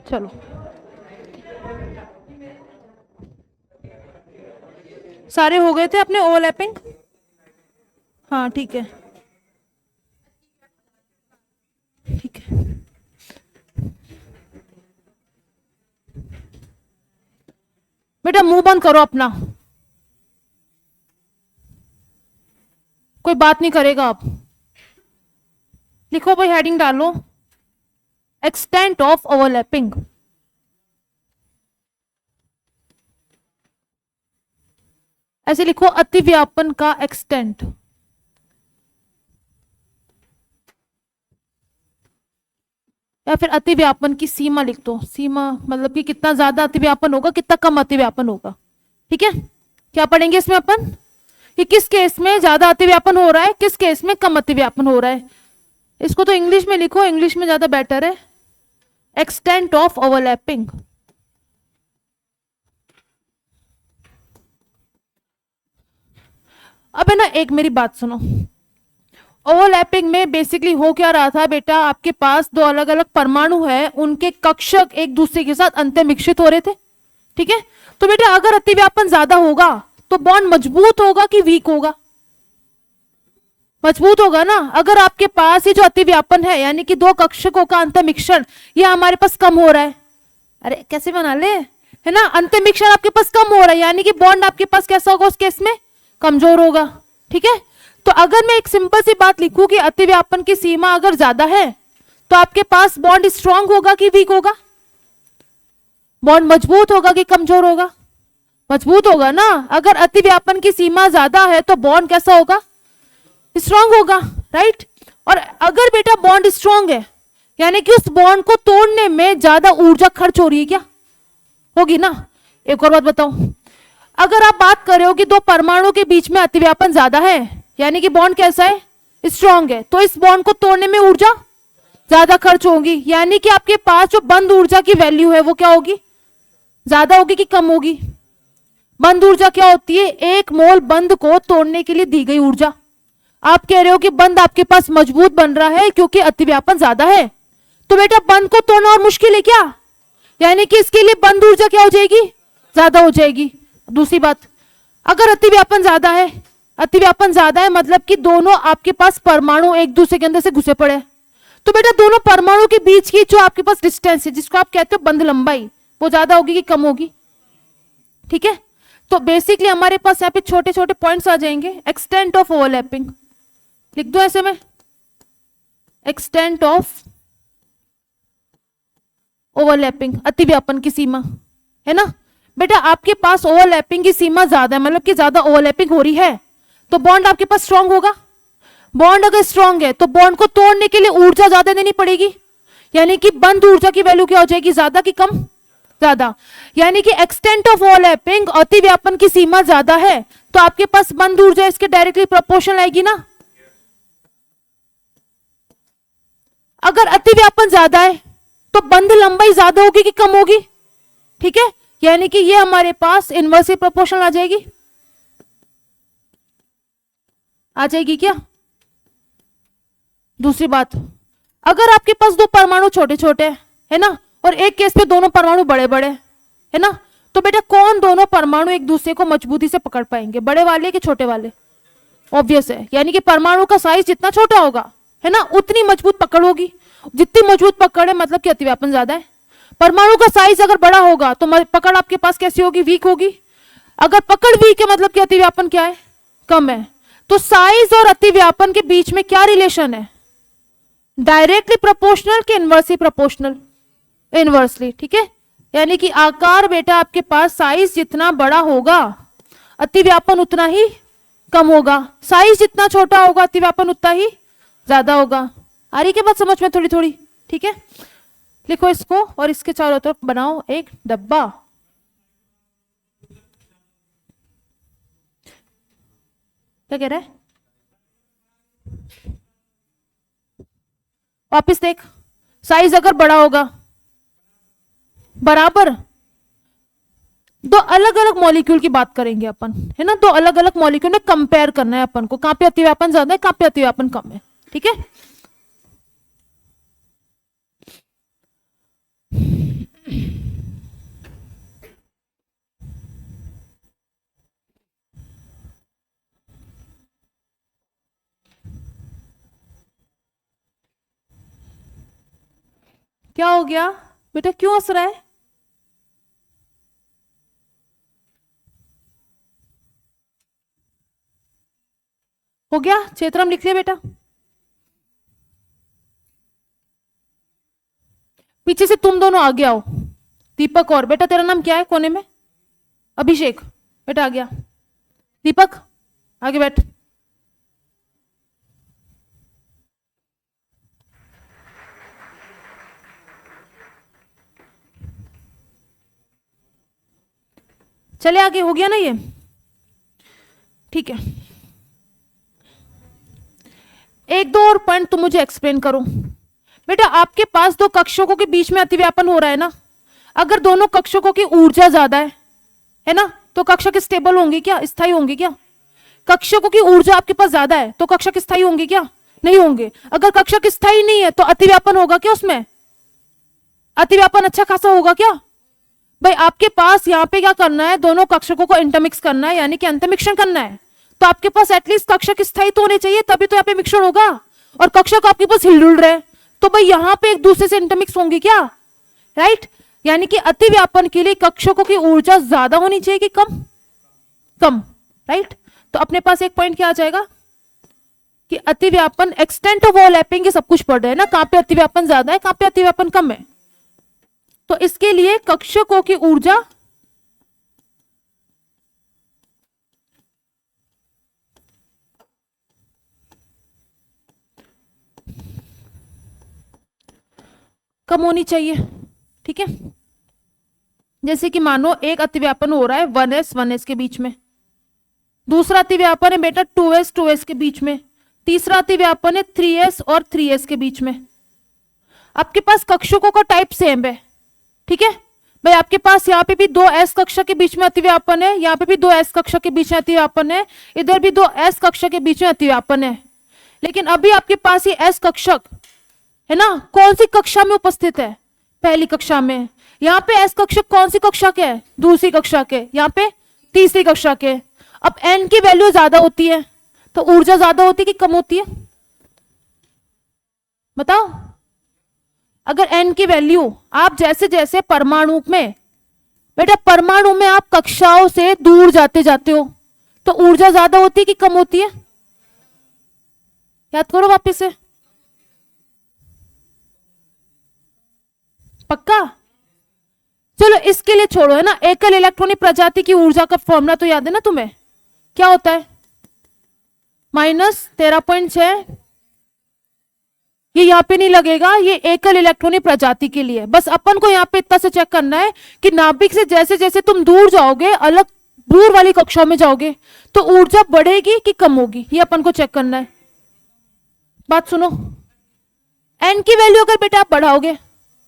चलो सारे हो गए थे अपने ओवरलैपिंग। हाँ ठीक है, ठीक है। बेटा मुंह बंद करो अपना, कोई बात नहीं करेगा अब। लिखो भाई, हेडिंग डालो, एक्सटेंट ऑफ ओवरलैपिंग। ऐसे लिखो, अतिव्यापन का एक्सटेंट। या फिर अतिव्यापन की सीमा लिख दो। सीमा मतलब कि कितना ज्यादा अतिव्यापन होगा, कितना कम अतिव्यापन होगा। ठीक है, क्या पढ़ेंगे इसमें अपन कि किस केस में ज्यादा अतिव्यापन हो रहा है, किस केस में कम अतिव्यापन हो रहा है। इसको तो इंग्लिश में लिखो, इंग्लिश में ज्यादा बेटर है। Extent of overlapping. अब है ना, एक मेरी बात सुनो। ओवरलैपिंग में बेसिकली हो क्या रहा था बेटा, आपके पास दो अलग अलग परमाणु है, उनके कक्षक एक दूसरे के साथ अंतर्मिश्रित हो रहे थे। ठीक है, तो बेटा अगर अतिव्यापन ज्यादा होगा तो बॉन्ड मजबूत होगा कि वीक होगा? मजबूत होगा ना। अगर आपके पास ये जो अतिव्यापन है, यानी कि दो कक्षकों का अंतर्मिश्रण, ये हमारे पास कम हो रहा है। अरे कैसे बना ले, है ना, अंतर्मिश्रण आपके पास कम हो रहा है, यानी कि बॉन्ड आपके पास कैसा होगा, उस केस में कमजोर होगा। ठीक है, तो अगर मैं एक सिंपल सी बात लिखूं कि अतिव्यापन की सीमा अगर ज्यादा है तो आपके पास बॉन्ड स्ट्रांग होगा कि वीक होगा? बॉन्ड मजबूत होगा कि कमजोर होगा? मजबूत होगा ना। अगर अतिव्यापन की सीमा ज्यादा है तो बॉन्ड कैसा होगा, स्ट्रांग होगा, राइट। और अगर बेटा बॉन्ड स्ट्रांग है, यानी कि उस बॉन्ड को तोड़ने में ज्यादा ऊर्जा खर्च हो रही है क्या? होगी ना। एक और बात बताओ, अगर आप बात कर रहे हो कि दो परमाणु के बीच में अतिव्यापन ज्यादा है, यानी कि बॉन्ड कैसा है, स्ट्रांग है, तो इस बॉन्ड को तोड़ने में ऊर्जा ज्यादा खर्च होगी, यानी कि आपके पास जो बंद ऊर्जा की वैल्यू है वो क्या होगी, ज्यादा होगी कि कम होगी? बंद ऊर्जा क्या होती है, एक मोल बंद को तोड़ने के लिए दी गई ऊर्जा। आप कह रहे हो कि बंद आपके पास मजबूत बन रहा है क्योंकि अतिव्यापन ज्यादा है, तो बेटा बंद को तोड़ना और मुश्किल है क्या? यानी कि इसके लिए बंद ऊर्जा क्या हो जाएगी, ज्यादा हो जाएगी। दूसरी बात, अगर अतिव्यापन ज्यादा है, अतिव्यापन ज्यादा है मतलब कि दोनों आपके पास परमाणु एक दूसरे के अंदर से घुसे पड़े, तो बेटा दोनों परमाणु के बीच की जो आपके पास डिस्टेंस है, जिसको आप कहते हो बंध लंबाई, वो ज्यादा होगी कि कम होगी? ठीक है, तो बेसिकली हमारे पास यहाँ पे छोटे छोटे पॉइंट्स आ जाएंगे। एक्सटेंट ऑफ ओवरलैपिंग लिख दो ऐसे में, एक्सटेंट ऑफ ओवरलैपिंग, अतिव्यापन की सीमा, है ना। बेटा आपके पास ओवरलैपिंग की सीमा ज्यादा है, मतलब कि ज्यादा ओवरलैपिंग हो रही है, तो बॉन्ड आपके पास स्ट्रांग होगा। बॉन्ड अगर स्ट्रांग है तो बॉन्ड को तोड़ने के लिए ऊर्जा ज्यादा देनी पड़ेगी, यानी कि बंद ऊर्जा की वैल्यू क्या हो जाएगी, ज्यादा कि कम? ज्यादा। यानी कि एक्सटेंट ऑफ ओवरलैपिंग, अतिव्यापन की सीमा ज्यादा है तो आपके पास बंद ऊर्जा इसके डायरेक्टली प्रोपोर्शनल आएगी ना। अगर अतिव्यापन ज्यादा है तो बंध लंबाई ज्यादा होगी कि कम होगी? ठीक है, यानी कि ये हमारे पास इनवर्सली प्रोपोर्शनल आ जाएगी। आ जाएगी क्या? दूसरी बात, अगर आपके पास दो परमाणु छोटे छोटे है ना, और एक केस पे दोनों परमाणु बड़े बड़े है ना, तो बेटा कौन दोनों परमाणु एक दूसरे को मजबूती से पकड़ पाएंगे, बड़े वाले कि छोटे वाले? ऑब्वियस है, यानी कि परमाणु का साइज जितना छोटा होगा है ना, उतनी मजबूत पकड़ होगी। जितनी मजबूत पकड़ है मतलब कि अतिव्यापन ज्यादा है। परमाणु का साइज अगर बड़ा होगा तो पकड़ आपके पास कैसी होगी, वीक होगी। अगर पकड़ वीक है मतलब कि अतिव्यापन क्या है, कम है। तो साइज और अतिव्यापन के बीच में क्या रिलेशन है, डायरेक्टली प्रोपोर्शनल कि इनवर्सली प्रोपोर्शनल? इनवर्सली। ठीक है, यानी कि आकार बेटा आपके पास साइज जितना बड़ा होगा अतिव्यापन उतना ही कम होगा, साइज जितना छोटा होगा अतिव्यापन उतना ही ज्यादा होगा। आ रही क्या बात समझ में थोड़ी थोड़ी? ठीक है, लिखो इसको और इसके चारों तरफ बनाओ एक डब्बा। क्या कह रहा है, वापिस देख, साइज अगर बड़ा होगा बराबर, दो अलग अलग मॉलिक्यूल की बात करेंगे अपन, है ना, दो अलग अलग मॉलिक्यूल में कंपेयर करना है अपन को, कहां पे अतिव्यापन ज्यादा है, कहां पे अतिव्यापन कम है। ठीक है, क्या हो गया बेटा, क्यों हंस रहा है? हो गया, चेतराम लिख लिया बेटा। पीछे से तुम दोनों आगे आओ। दीपक, और बेटा तेरा नाम क्या है कोने में? अभिषेक, बेटा आ गया। दीपक आगे बैठ। चले आगे, हो गया ना ये? ठीक है, एक दो और पॉइंट तुम मुझे एक्सप्लेन करो। बेटा आपके पास दो कक्षकों के बीच में अतिव्यापन हो रहा है ना, अगर दोनों कक्षकों की ऊर्जा ज्यादा है ना, तो कक्षक स्टेबल होंगे क्या, स्थायी होंगे क्या? कक्षकों की ऊर्जा आपके पास ज्यादा है तो कक्षक स्थायी होंगे क्या? नहीं होंगे। अगर कक्षक स्थायी नहीं है तो अतिव्यापन होगा क्या उसमें? अतिव्यापन अच्छा खासा होगा क्या? भाई आपके पास यहाँ पे क्या करना है, दोनों कक्षकों को इंटरमिक्स करना है, यानी कि अंतर्मिश्रण करना है। तो आपके पास एटलीस्ट कक्षक स्थायी तो होने चाहिए, तभी तो यहाँ पे मिश्रण होगा। और कक्षक आपके पास हिलडुल रहे तो भाई यहाँ पे एक दूसरे से इंटरमिक्स होंगे क्या? राइट, यानी कि अतिव्यापन के लिए कक्षकों की ऊर्जा ज्यादा होनी चाहिए कि कम? कम। राइट, तो अपने पास एक पॉइंट क्या आ जाएगा कि अतिव्यापन, एक्सटेंट ऑफ ओवरलैपिंग, ये सब कुछ पढ़ रहे हैं ना, कहां पे अतिव्यापन ज्यादा है, कहां पे अतिव्यापन कम है। तो इसके लिए कक्षकों की ऊर्जा कम होनी चाहिए। ठीक है, जैसे कि मानो एक अतिव्यापन हो रहा है 1s के बीच में, दूसरा अतिव्यापन है बेटा 2s के बीच में, तीसरा अतिव्यापन है 3s और 3s के बीच में। आपके पास कक्षकों का टाइप सेम है। ठीक है भाई, आपके पास यहाँ पे भी 2s कक्षा के बीच में अतिव्यापन है, यहाँ पे भी 2s कक्षा के बीच में अतिव्यापन है, इधर भी 2s कक्षा के बीच में अतिव्यापन है। लेकिन अभी आपके पास ये s कक्षक है ना, कौन सी कक्षा में उपस्थित है? पहली कक्षा में। यहाँ पे s कक्षक कौन सी कक्षा के है? दूसरी कक्षा के। यहाँ पे तीसरी कक्षा के। अब n की वैल्यू ज्यादा होती है तो ऊर्जा ज्यादा होती है कि कम होती है? बताओ। अगर n की वैल्यू, आप जैसे जैसे परमाणु में, बेटा परमाणु में आप कक्षाओं से दूर जाते जाते हो तो ऊर्जा ज्यादा होती है कि कम होती है? याद करो वापिस से। पक्का? चलो इसके लिए छोड़ो, है ना, एकल इलेक्ट्रॉनिक प्रजाति की ऊर्जा का फॉर्मूला तो याद है ना तुम्हें? क्या होता है? -13.6। ये यहाँ पे नहीं लगेगा, ये एकल इलेक्ट्रॉनिक प्रजाति के लिए। बस अपन को यहाँ पे इतना से चेक करना है कि नाभिक से जैसे जैसे तुम दूर जाओगे, अलग दूर वाली कक्षाओं में जाओगे, तो ऊर्जा बढ़ेगी कि कम होगी, ये अपन को चेक करना है। बात सुनो, n की वैल्यू अगर बेटा आप बढ़ाओगे,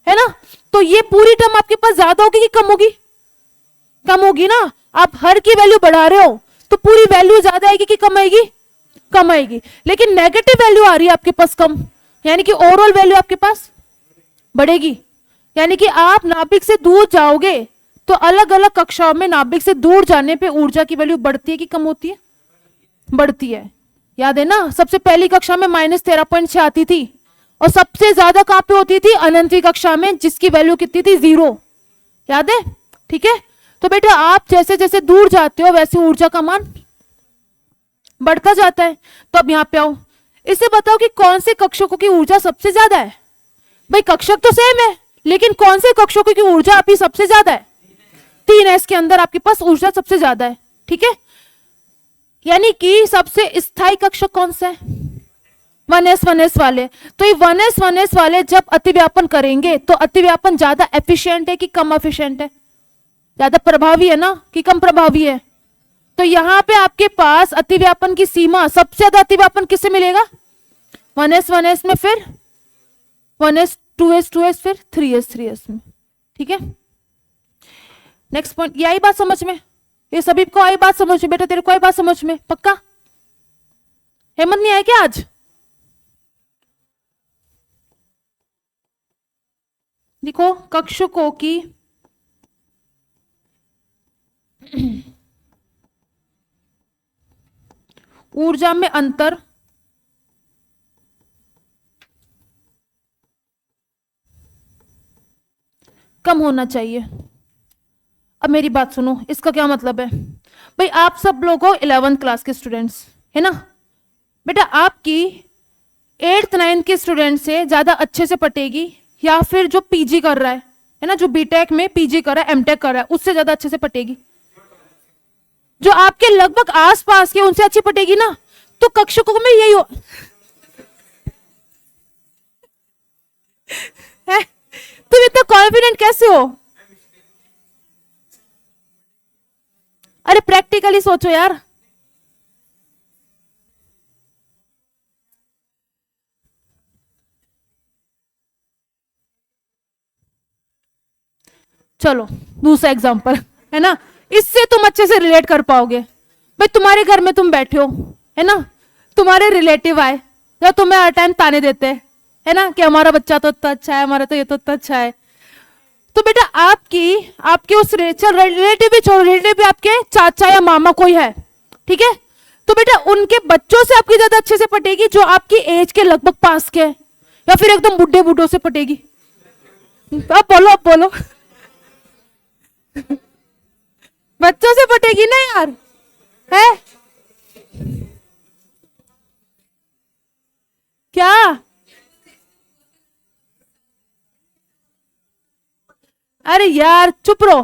है ना, तो ये पूरी टर्म आपके पास ज्यादा होगी कि कम होगी? कम होगी ना। आप हर की वैल्यू बढ़ा रहे हो तो पूरी वैल्यू ज्यादा आएगी कि कम आएगी? कम आएगी। लेकिन नेगेटिव वैल्यू आ रही है आपके पास कम, यानी कि ओवरऑल वैल्यू आपके पास बढ़ेगी। यानी कि आप नाभिक से दूर जाओगे तो अलग अलग कक्षाओं में नाभिक से दूर जाने पे ऊर्जा की वैल्यू बढ़ती है कि कम होती है? बढ़ती है। याद है ना, सबसे पहली कक्षा में -13.6 आती थी और सबसे ज्यादा कहां पे होती थी? अनंतवीं कक्षा में, जिसकी वैल्यू कितनी थी? 0। याद है? ठीक है, तो बेटा आप जैसे जैसे दूर जाते हो वैसे ऊर्जा का मान बढ़ता जाता है। तो अब यहां पे आओ, इसे बताओ कि कौन से कक्षकों की ऊर्जा सबसे ज्यादा है? भाई कक्षक तो सेम है, लेकिन कौन से कक्षकों की ऊर्जा आपकी सबसे ज्यादा है? 3s के अंदर आपके पास ऊर्जा सबसे ज्यादा है। ठीक है, यानी कि सबसे स्थायी कक्षक कौन सा है? 1s वाले। तो ये 1s वाले जब अतिव्यापन करेंगे तो अतिव्यापन ज्यादा एफिशिएंट है कि कम एफिशिएंट है? ज्यादा प्रभावी है ना कि कम प्रभावी है? तो यहां पे आपके पास अतिव्यापन की सीमा, सबसे ज्यादा अतिव्यापन किससे मिलेगा? 1s में, फिर 1s 2s फिर 3s में। ठीक है, नेक्स्ट पॉइंट। ये आई बात समझ में? ये सभी को आई बात समझ में? बेटा तेरे को आई बात समझ में? पक्का? हिम्मत नहीं आई क्या आज? देखो कक्षकों की ऊर्जा में अंतर कम होना चाहिए। अब मेरी बात सुनो, इसका क्या मतलब है? भाई आप सब लोग हो 11th क्लास के स्टूडेंट्स, है ना? बेटा आपकी 8th 9th के स्टूडेंट से ज्यादा अच्छे से पटेगी, या फिर जो पीजी कर रहा है ना, जो बीटेक में पीजी कर रहा है, एमटेक कर रहा है, उससे ज्यादा अच्छे से पटेगी? जो आपके लगभग आस पास के उनसे अच्छी पटेगी ना। तो कक्षकों में यही हो है? तुम इतना कॉन्फिडेंट कैसे हो? अरे प्रैक्टिकली सोचो यार। चलो दूसरा एग्जांपल, है ना, इससे तुम अच्छे से रिलेट कर पाओगे। भाई तुम्हारे घर में तुम बैठे हो, है ना, तुम्हारे रिलेटिव आए या तुम्हें हर टाइम ताने देते हैं, है ना, कि हमारा बच्चा तो इतना अच्छा है, हमारा तो ये तो इतना अच्छा है। तो बेटा आपकी आपके उस चल रिलेटिव भी छोड़ो, रिलेटिव भी आपके चाचा या मामा कोई है, ठीक है? तो बेटा उनके बच्चों से आपकी ज्यादा अच्छे से पटेगी जो आपकी एज के लगभग पास के हैं, या फिर एकदम बुढ़े बुढ़ों से पटेगी? अब बोलो, अब बोलो। बच्चों से पटेगी ना यार, है क्या? अरे यार चुप रहो।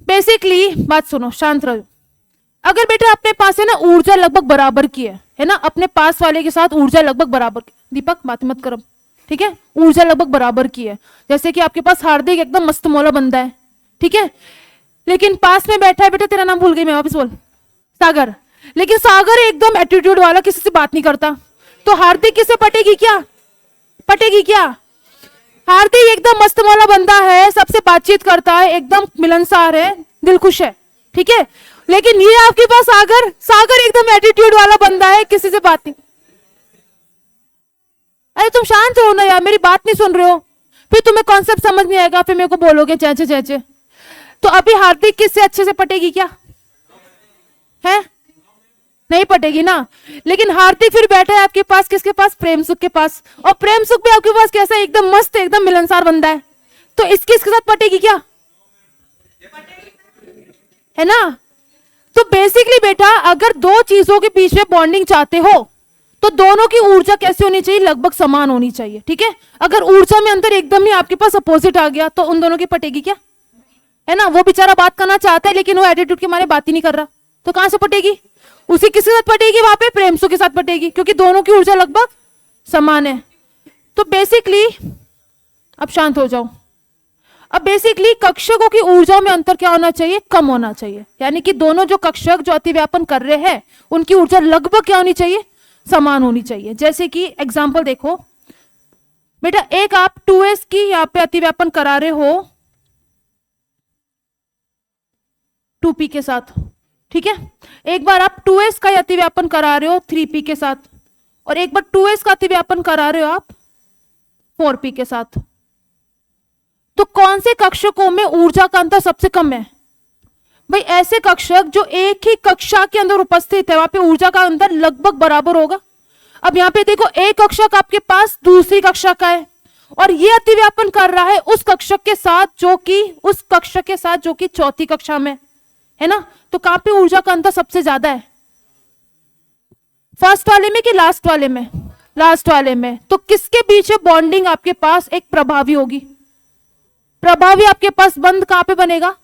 बेसिकली बात सुनो, शांत रहो। अगर बेटा अपने पास है ना ऊर्जा लगभग बराबर की है ना, अपने पास वाले के साथ ऊर्जा लगभग बराबर की, दीपक बात मत करो, ठीक है? ऊर्जा लगभग बराबर की है। जैसे कि आपके पास हार्दिक एकदम मस्त मौला बंदा है, ठीक है, लेकिन पास में बैठा है, बेटा तेरा नाम भूल गई मैं, वापस बोल। सागर। लेकिन सागर एकदम एटीट्यूड वाला, किसी से बात नहीं करता, तो हार्दिक किसे पटेगी क्या? पटेगी क्या? हार्दिक एकदम मस्त मौला बंदा है, सबसे बातचीत करता है, एकदम मिलनसार है, दिल खुश है, ठीक है? लेकिन ये आपके पास सागर, सागर एकदम एटीट्यूड वाला बंदा है, किसी से बात नहीं। अरे तुम शांत हो ना यार, मेरी बात नहीं सुन रहे हो? फिर तुम्हें कॉन्सेप्ट समझ नहीं आएगा, फिर मेरे को बोलोगे चैचे चैचे। तो अभी हार्दिक किससे अच्छे से पटेगी क्या? है? नहीं पटेगी ना। लेकिन हार्दिक फिर बैठा है आपके पास, किसके पास? प्रेम सुख के पास, और प्रेम सुख भी आपके पास कैसा है? एकदम मस्त, एकदम मिलनसार बंदा है। तो इसके साथ पटेगी क्या? है ना? तो बेसिकली बेटा अगर दो चीजों के बीच में बॉन्डिंग चाहते हो तो दोनों की ऊर्जा कैसे होनी चाहिए? लगभग समान होनी चाहिए, ठीक है? अगर ऊर्जा में अंतर एकदम ही आपके पास अपोजिट आ गया तो उन दोनों की पटेगी क्या? है ना? वो बेचारा बात करना चाहता है लेकिन वो एटीट्यूड के मारे बात ही नहीं कर रहा, तो कहां से पटेगी? उसी किसके साथ पटेगी? वहां पे प्रेमसु के साथ पटेगी, क्योंकि दोनों की ऊर्जा लगभग समान है। तो बेसिकली अब शांत हो जाओ। अब बेसिकली कक्षकों की ऊर्जा में अंतर क्या होना चाहिए? कम होना चाहिए। यानी कि दोनों जो कक्षक जो अतिव्यापन कर रहे हैं उनकी ऊर्जा लगभग क्या होनी चाहिए? समान होनी चाहिए। जैसे कि एग्जाम्पल देखो बेटा, एक आप 2s की यहाँ पे अतिव्यापन करा रहे हो 2p के साथ, ठीक है? एक बार आप 2s का अतिव्यापन करा रहे हो 3p के साथ, और एक बार 2s का अतिव्यापन करा रहे हो आप 4p के साथ। तो कौन से कक्षकों में ऊर्जा का अंतर सबसे कम है? भाई ऐसे कक्षक जो एक ही कक्षा के अंदर उपस्थित है वहां पे ऊर्जा का अंतर लगभग बराबर होगा। अब यहां पे देखो, एक कक्षक आपके पास दूसरी कक्षा का है और ये अतिव्यापन कर रहा है उस कक्षक के साथ जो कि उस कक्षक के साथ जो कि चौथी कक्षा में है ना। तो कहां पे ऊर्जा का अंतर सबसे ज्यादा है? फर्स्ट वाले में कि लास्ट वाले में? लास्ट वाले में। तो किसके बीच बॉन्डिंग आपके पास एक प्रभावी होगी? प्रभावी आपके पास बंद कहां पे बनेगा?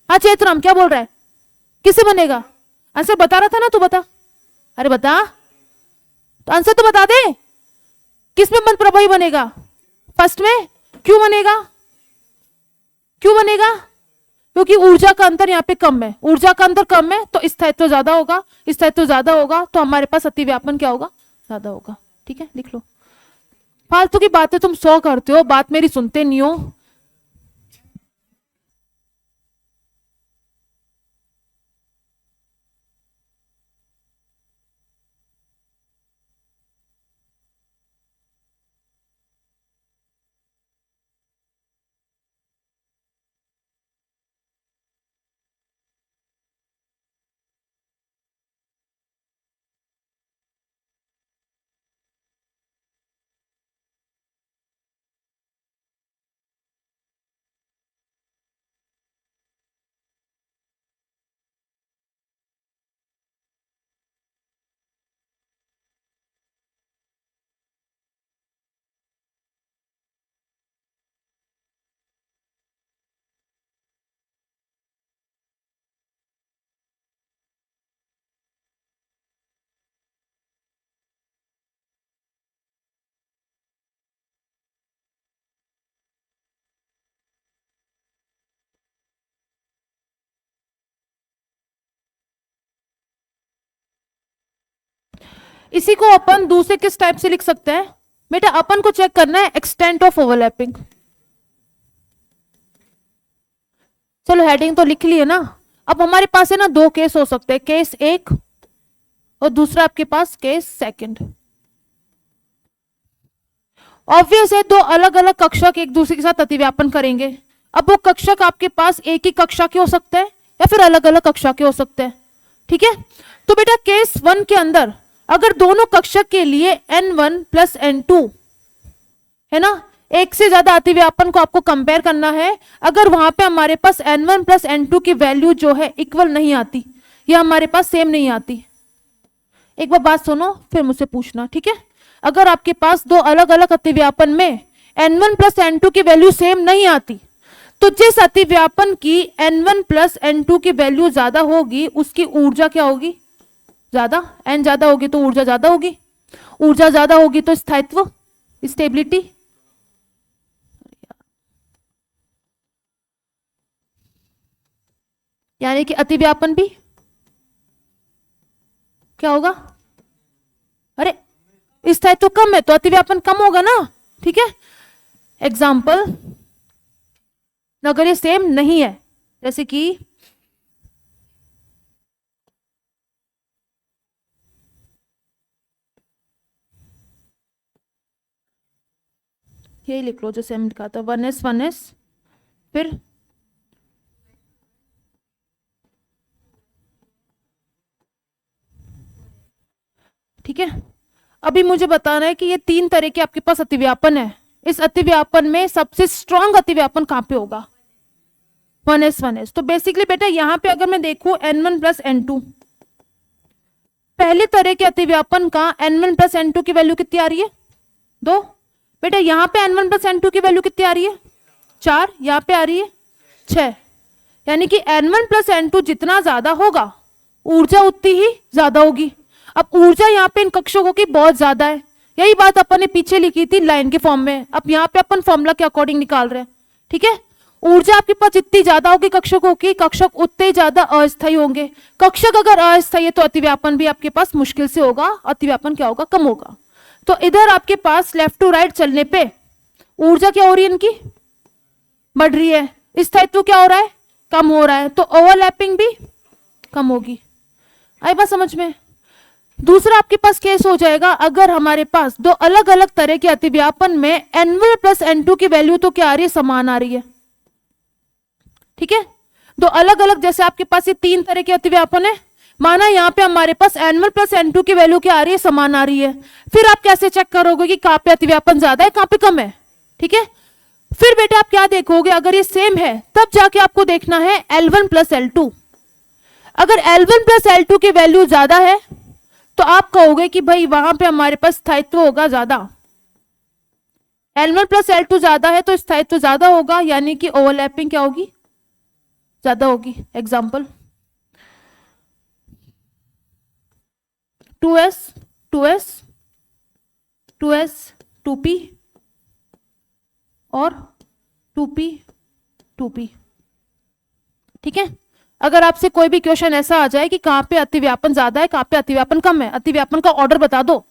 हाँ चेतराम क्या बोल रहा है? किससे बनेगा? आंसर बता रहा था ना, तू बता। अरे बता, तो आंसर तो बता दे। किसमें बंद प्रभावी बनेगा? फर्स्ट में। क्यों बनेगा? क्यों बनेगा? क्योंकि ऊर्जा का अंतर यहाँ पे कम है। ऊर्जा का अंतर कम है तो स्थायित्व ज्यादा होगा, स्थायित्व ज्यादा होगा तो हमारे पास अतिव्यापन क्या होगा? ज्यादा होगा। ठीक है, लिख लो। फालतू की बातें तुम 100 करते हो, बात मेरी सुनते नहीं हो। इसी को अपन दूसरे किस टाइप से लिख सकते हैं बेटा, अपन को चेक करना है एक्सटेंट ऑफ ओवरलैपिंग। चलो हेडिंग तो लिख ली है ना। अब हमारे पास है ना दो केस हो सकते हैं, केस एक और दूसरा आपके पास केस सेकंड। ऑब्वियस है दो अलग अलग कक्षक एक दूसरे के साथ अतिव्यापन करेंगे। अब वो कक्षक आपके पास एक ही कक्षा के हो सकते हैं या फिर अलग अलग कक्षा के हो सकते हैं। ठीक है, तो बेटा केस वन के अंदर अगर दोनों कक्षक के लिए n1 प्लस n2 है ना, एक से ज्यादा अतिव्यापन को आपको कंपेयर करना है, अगर वहां पे हमारे पास n1 प्लस n2 की वैल्यू जो है इक्वल नहीं आती या हमारे पास सेम नहीं आती, एक बार बात सुनो फिर मुझसे पूछना। ठीक है, अगर आपके पास दो अलग अलग अतिव्यापन में n1 प्लस n2 की वैल्यू सेम नहीं आती, तो जिस अतिव्यापन की n1 प्लस n2 की वैल्यू ज्यादा होगी उसकी ऊर्जा क्या होगी, ज्यादा। n ज्यादा होगी तो ऊर्जा ज्यादा होगी, ऊर्जा ज्यादा होगी तो स्थायित्व, स्टेबिलिटी। यानी कि अतिव्यापन भी क्या होगा, अरे स्थायित्व कम है तो अतिव्यापन कम होगा ना। ठीक है, एग्जाम्पल अगर ये सेम नहीं है, जैसे कि ये लिख लो जैसे हम लिखा था 1s फिर ठीक है। अभी मुझे बताना है कि ये तीन तरह के आपके पास अतिव्यापन है, इस अतिव्यापन में सबसे स्ट्रॉन्ग अतिव्यापन कहां पे होगा, 1s। तो बेसिकली बेटा यहां पे अगर मैं देखूं n1 प्लस n2, पहले तरह के अतिव्यापन का n1 प्लस n2 की वैल्यू कितनी आ रही है, 2। बेटा यहां पे n1 प्लस n2 की वैल्यू कितनी आ रही है, 4। यहां पे आ रही है 6। यानी कि n1 प्लस n2 जितना ज्यादा होगा ऊर्जा उतनी ही ज्यादा होगी। अब ऊर्जा यहाँ पे इन कक्षकों की बहुत ज्यादा है, यही बात अपन ने पीछे लिखी थी लाइन के फॉर्म में। अब यहाँ पे अपन फॉर्मूला के अकॉर्डिंग निकाल रहे हैं। ठीक है, ऊर्जा आपके पास जितनी ज्यादा होगी कक्षकों की, कक्षक उतने ही ज्यादा अस्थायी होंगे। कक्षक अगर अस्थायी है तो अतिव्यापन भी आपके पास मुश्किल से होगा, अतिव्यापन क्या होगा, कम होगा। तो इधर आपके पास लेफ्ट टू राइट चलने पे ऊर्जा क्या हो रही है, इनकी बढ़ रही है, स्थायित्व क्या हो रहा है, कम हो रहा है, तो ओवरलैपिंग भी कम होगी। आई बात समझ में। दूसरा आपके पास केस हो जाएगा अगर हमारे पास दो अलग अलग तरह के अतिव्यापन में n1 प्लस n2 की वैल्यू तो क्या आ रही है, समान आ रही है। ठीक है, दो अलग अलग, जैसे आपके पास ये तीन तरह के अतिव्यापन है, माना यहाँ पे हमारे पास n1 प्लस n2 की वैल्यू क्या आ रही है, समान आ रही है। फिर आप कैसे चेक करोगे कि कहां पे अतिव्यापन ज्यादा है कहां पे कम है। ठीक है, फिर बेटा आप क्या देखोगे, अगर ये सेम है तब जाके आपको देखना है L1 प्लस L2। अगर L1 प्लस L2 की वैल्यू ज्यादा है तो आप कहोगे कि भाई वहां पे हमारे पास स्थायित्व होगा ज्यादा। L1 प्लस L2 ज्यादा है तो स्थायित्व ज्यादा होगा, यानी कि ओवरलैपिंग क्या होगी, ज्यादा होगी। Example 2s 2s 2s 2p और 2p 2p। ठीक है, अगर आपसे कोई भी क्वेश्चन ऐसा आ जाए कि कहां पे अतिव्यापन ज्यादा है कहां पे अतिव्यापन कम है, अतिव्यापन का ऑर्डर बता दो,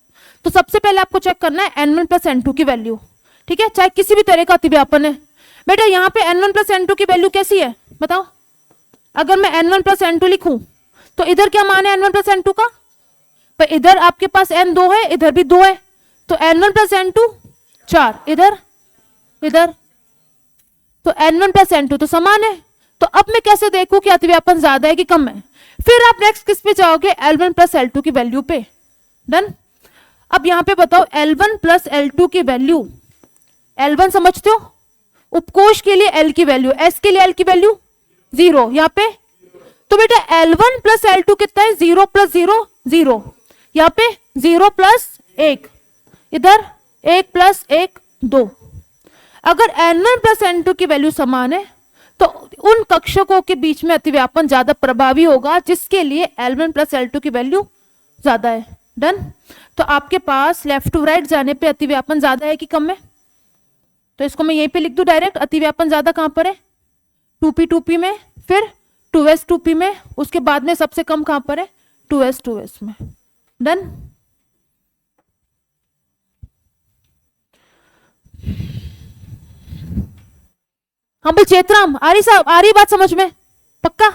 तो सबसे पहले आपको चेक करना है n1 प्लस n2 की वैल्यू। ठीक है, चाहे किसी भी तरह का अतिव्यापन है। बेटा यहाँ पे n1 प्लस n2 की वैल्यू कैसी है बताओ, अगर मैं n1 प्लस n2 लिखूं तो इधर क्या मान है n1 प्लस n2 का, पर इधर आपके पास n2 है इधर भी 2 है, तो n1 प्लस n2 4, इधर इधर तो n1 प्लस n2 तो समान है। तो अब मैं कैसे देखूं कि अतिव्यापन ज्यादा है कि कम है। फिर आप नेक्स्ट किस पे जाओगे, L1 प्लस L2 की वैल्यू पे। डन। अब यहां पे बताओ L1 प्लस L2 की वैल्यू, L1 समझते हो, उपकोष के लिए L की वैल्यू, S के लिए L की वैल्यू 0 यहाँ पे, तो बेटा L1 प्लस L2 कितना है, 0 प्लस 0 0, यहाँ पे 0 प्लस 1, इधर 1 प्लस 1 2। अगर n1 प्लस n2 की वैल्यू समान है तो उन कक्षकों के बीच में अतिव्यापन ज्यादा प्रभावी होगा जिसके लिए L1 प्लस L2 की वैल्यू ज्यादा है। डन। तो आपके पास लेफ्ट टू राइट जाने पे अतिव्यापन ज्यादा है कि कम है, तो इसको मैं यहीं पे लिख दूं डायरेक्ट, अतिव्यापन ज्यादा कहां पर है, 2p 2p में, फिर 2s 2p में, उसके बाद में सबसे कम कहां पर है, 2s 2s में। डन। हाँ भाई चेतराम, आ रही साहब, आ रही बात समझ में? पक्का?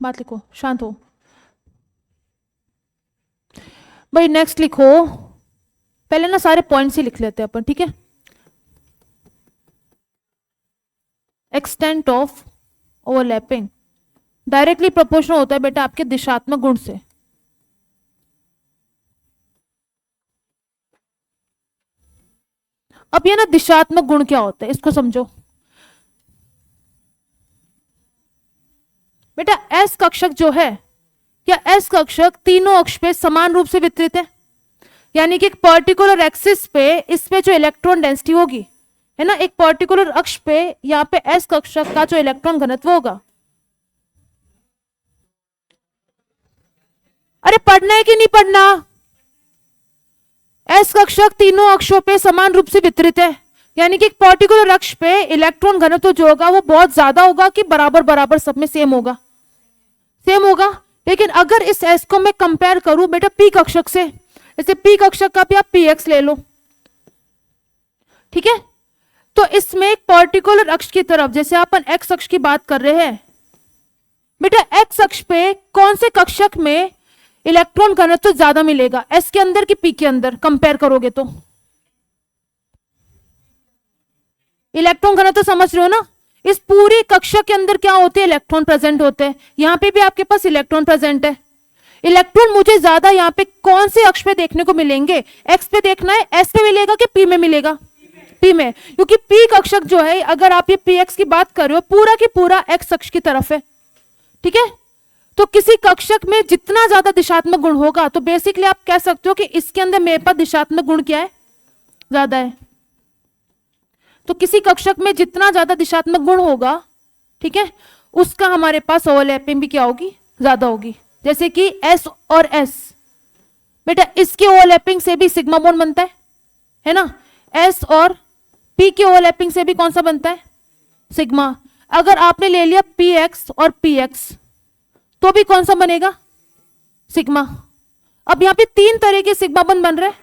बात लिखो, शांत हो भाई। नेक्स्ट लिखो, पहले ना सारे पॉइंट्स ही लिख लेते हैं अपन, ठीक है? Extent of overlapping directly proportional होता है बेटा आपके दिशात्मक गुण से। अब ये ना दिशात्मक गुण क्या होता है इसको समझो बेटा। एस कक्षक जो है, क्या एस कक्षक तीनों अक्ष पे समान रूप से वितरित है? यानी कि एक पर्टिकुलर एक्सिस पे इस पे जो इलेक्ट्रॉन डेंसिटी होगी, है ना, एक पर्टिकुलर अक्ष पे यहाँ पे एस कक्षक का जो इलेक्ट्रॉन घनत्व होगा। अरे पढ़ना है कि नहीं पढ़ना? एस कक्षक तीनों अक्षों पे समान रूप से वितरित है, यानी कि एक पर्टिकुलर अक्ष पे इलेक्ट्रॉन घनत्व जो होगा वो बहुत ज्यादा होगा कि बराबर बराबर सब में सेम होगा? सेम होगा। लेकिन अगर इस एस को मैं कंपेयर करूं बेटा पी कक्षक से, जैसे पी कक्षक का भी आप पी एक्स ले लो, ठीक है? तो इसमें एक पर्टिकुलर अक्ष की तरफ, जैसे अपन एक्स अक्ष की बात कर रहे हैं बेटा, एक्स अक्ष पे कौन से कक्षक में इलेक्ट्रॉन घनत्व ज्यादा मिलेगा, एस के अंदर कि पी के अंदर कंपेयर करोगे तो? इलेक्ट्रॉन घनत्व समझ रहे हो ना? इस पूरी कक्षा के अंदर क्या होते हैं? इलेक्ट्रॉन प्रेजेंट होते हैं। यहां पे भी आपके पास इलेक्ट्रॉन प्रेजेंट है। इलेक्ट्रॉन मुझे ज्यादा यहाँ पे कौन से अक्ष पे देखने को मिलेंगे? एक्स पे देखना है, एस पे मिलेगा कि पी में मिलेगा? पी में, क्योंकि पी कक्षक जो है, अगर आप ये पी एक्स की बात कर रहे हो, पूरा की पूरा एक्स अक्ष की तरफ है, ठीक है? तो किसी कक्षक में जितना ज्यादा दिशात्मक गुण होगा तो बेसिकली आप कह सकते हो कि इसके अंदर मेरे पास दिशात्मक गुण क्या है? ज्यादा है। तो किसी कक्षक में जितना ज्यादा दिशात्मक गुण होगा, ठीक है, उसका हमारे पास ओवरलैपिंग भी क्या होगी? ज्यादा होगी। जैसे कि S और S, बेटा इसके ओवरलैपिंग से भी सिग्मा बॉन्ड बनता है ना। S और P के ओवरलैपिंग से भी कौन सा बनता है, सिग्मा। अगर आपने ले लिया PX और PX तो भी कौन सा बनेगा, सिग्मा। अब यहाँ पे 3 तरह के सिग्मा बंध बन रहे हैं,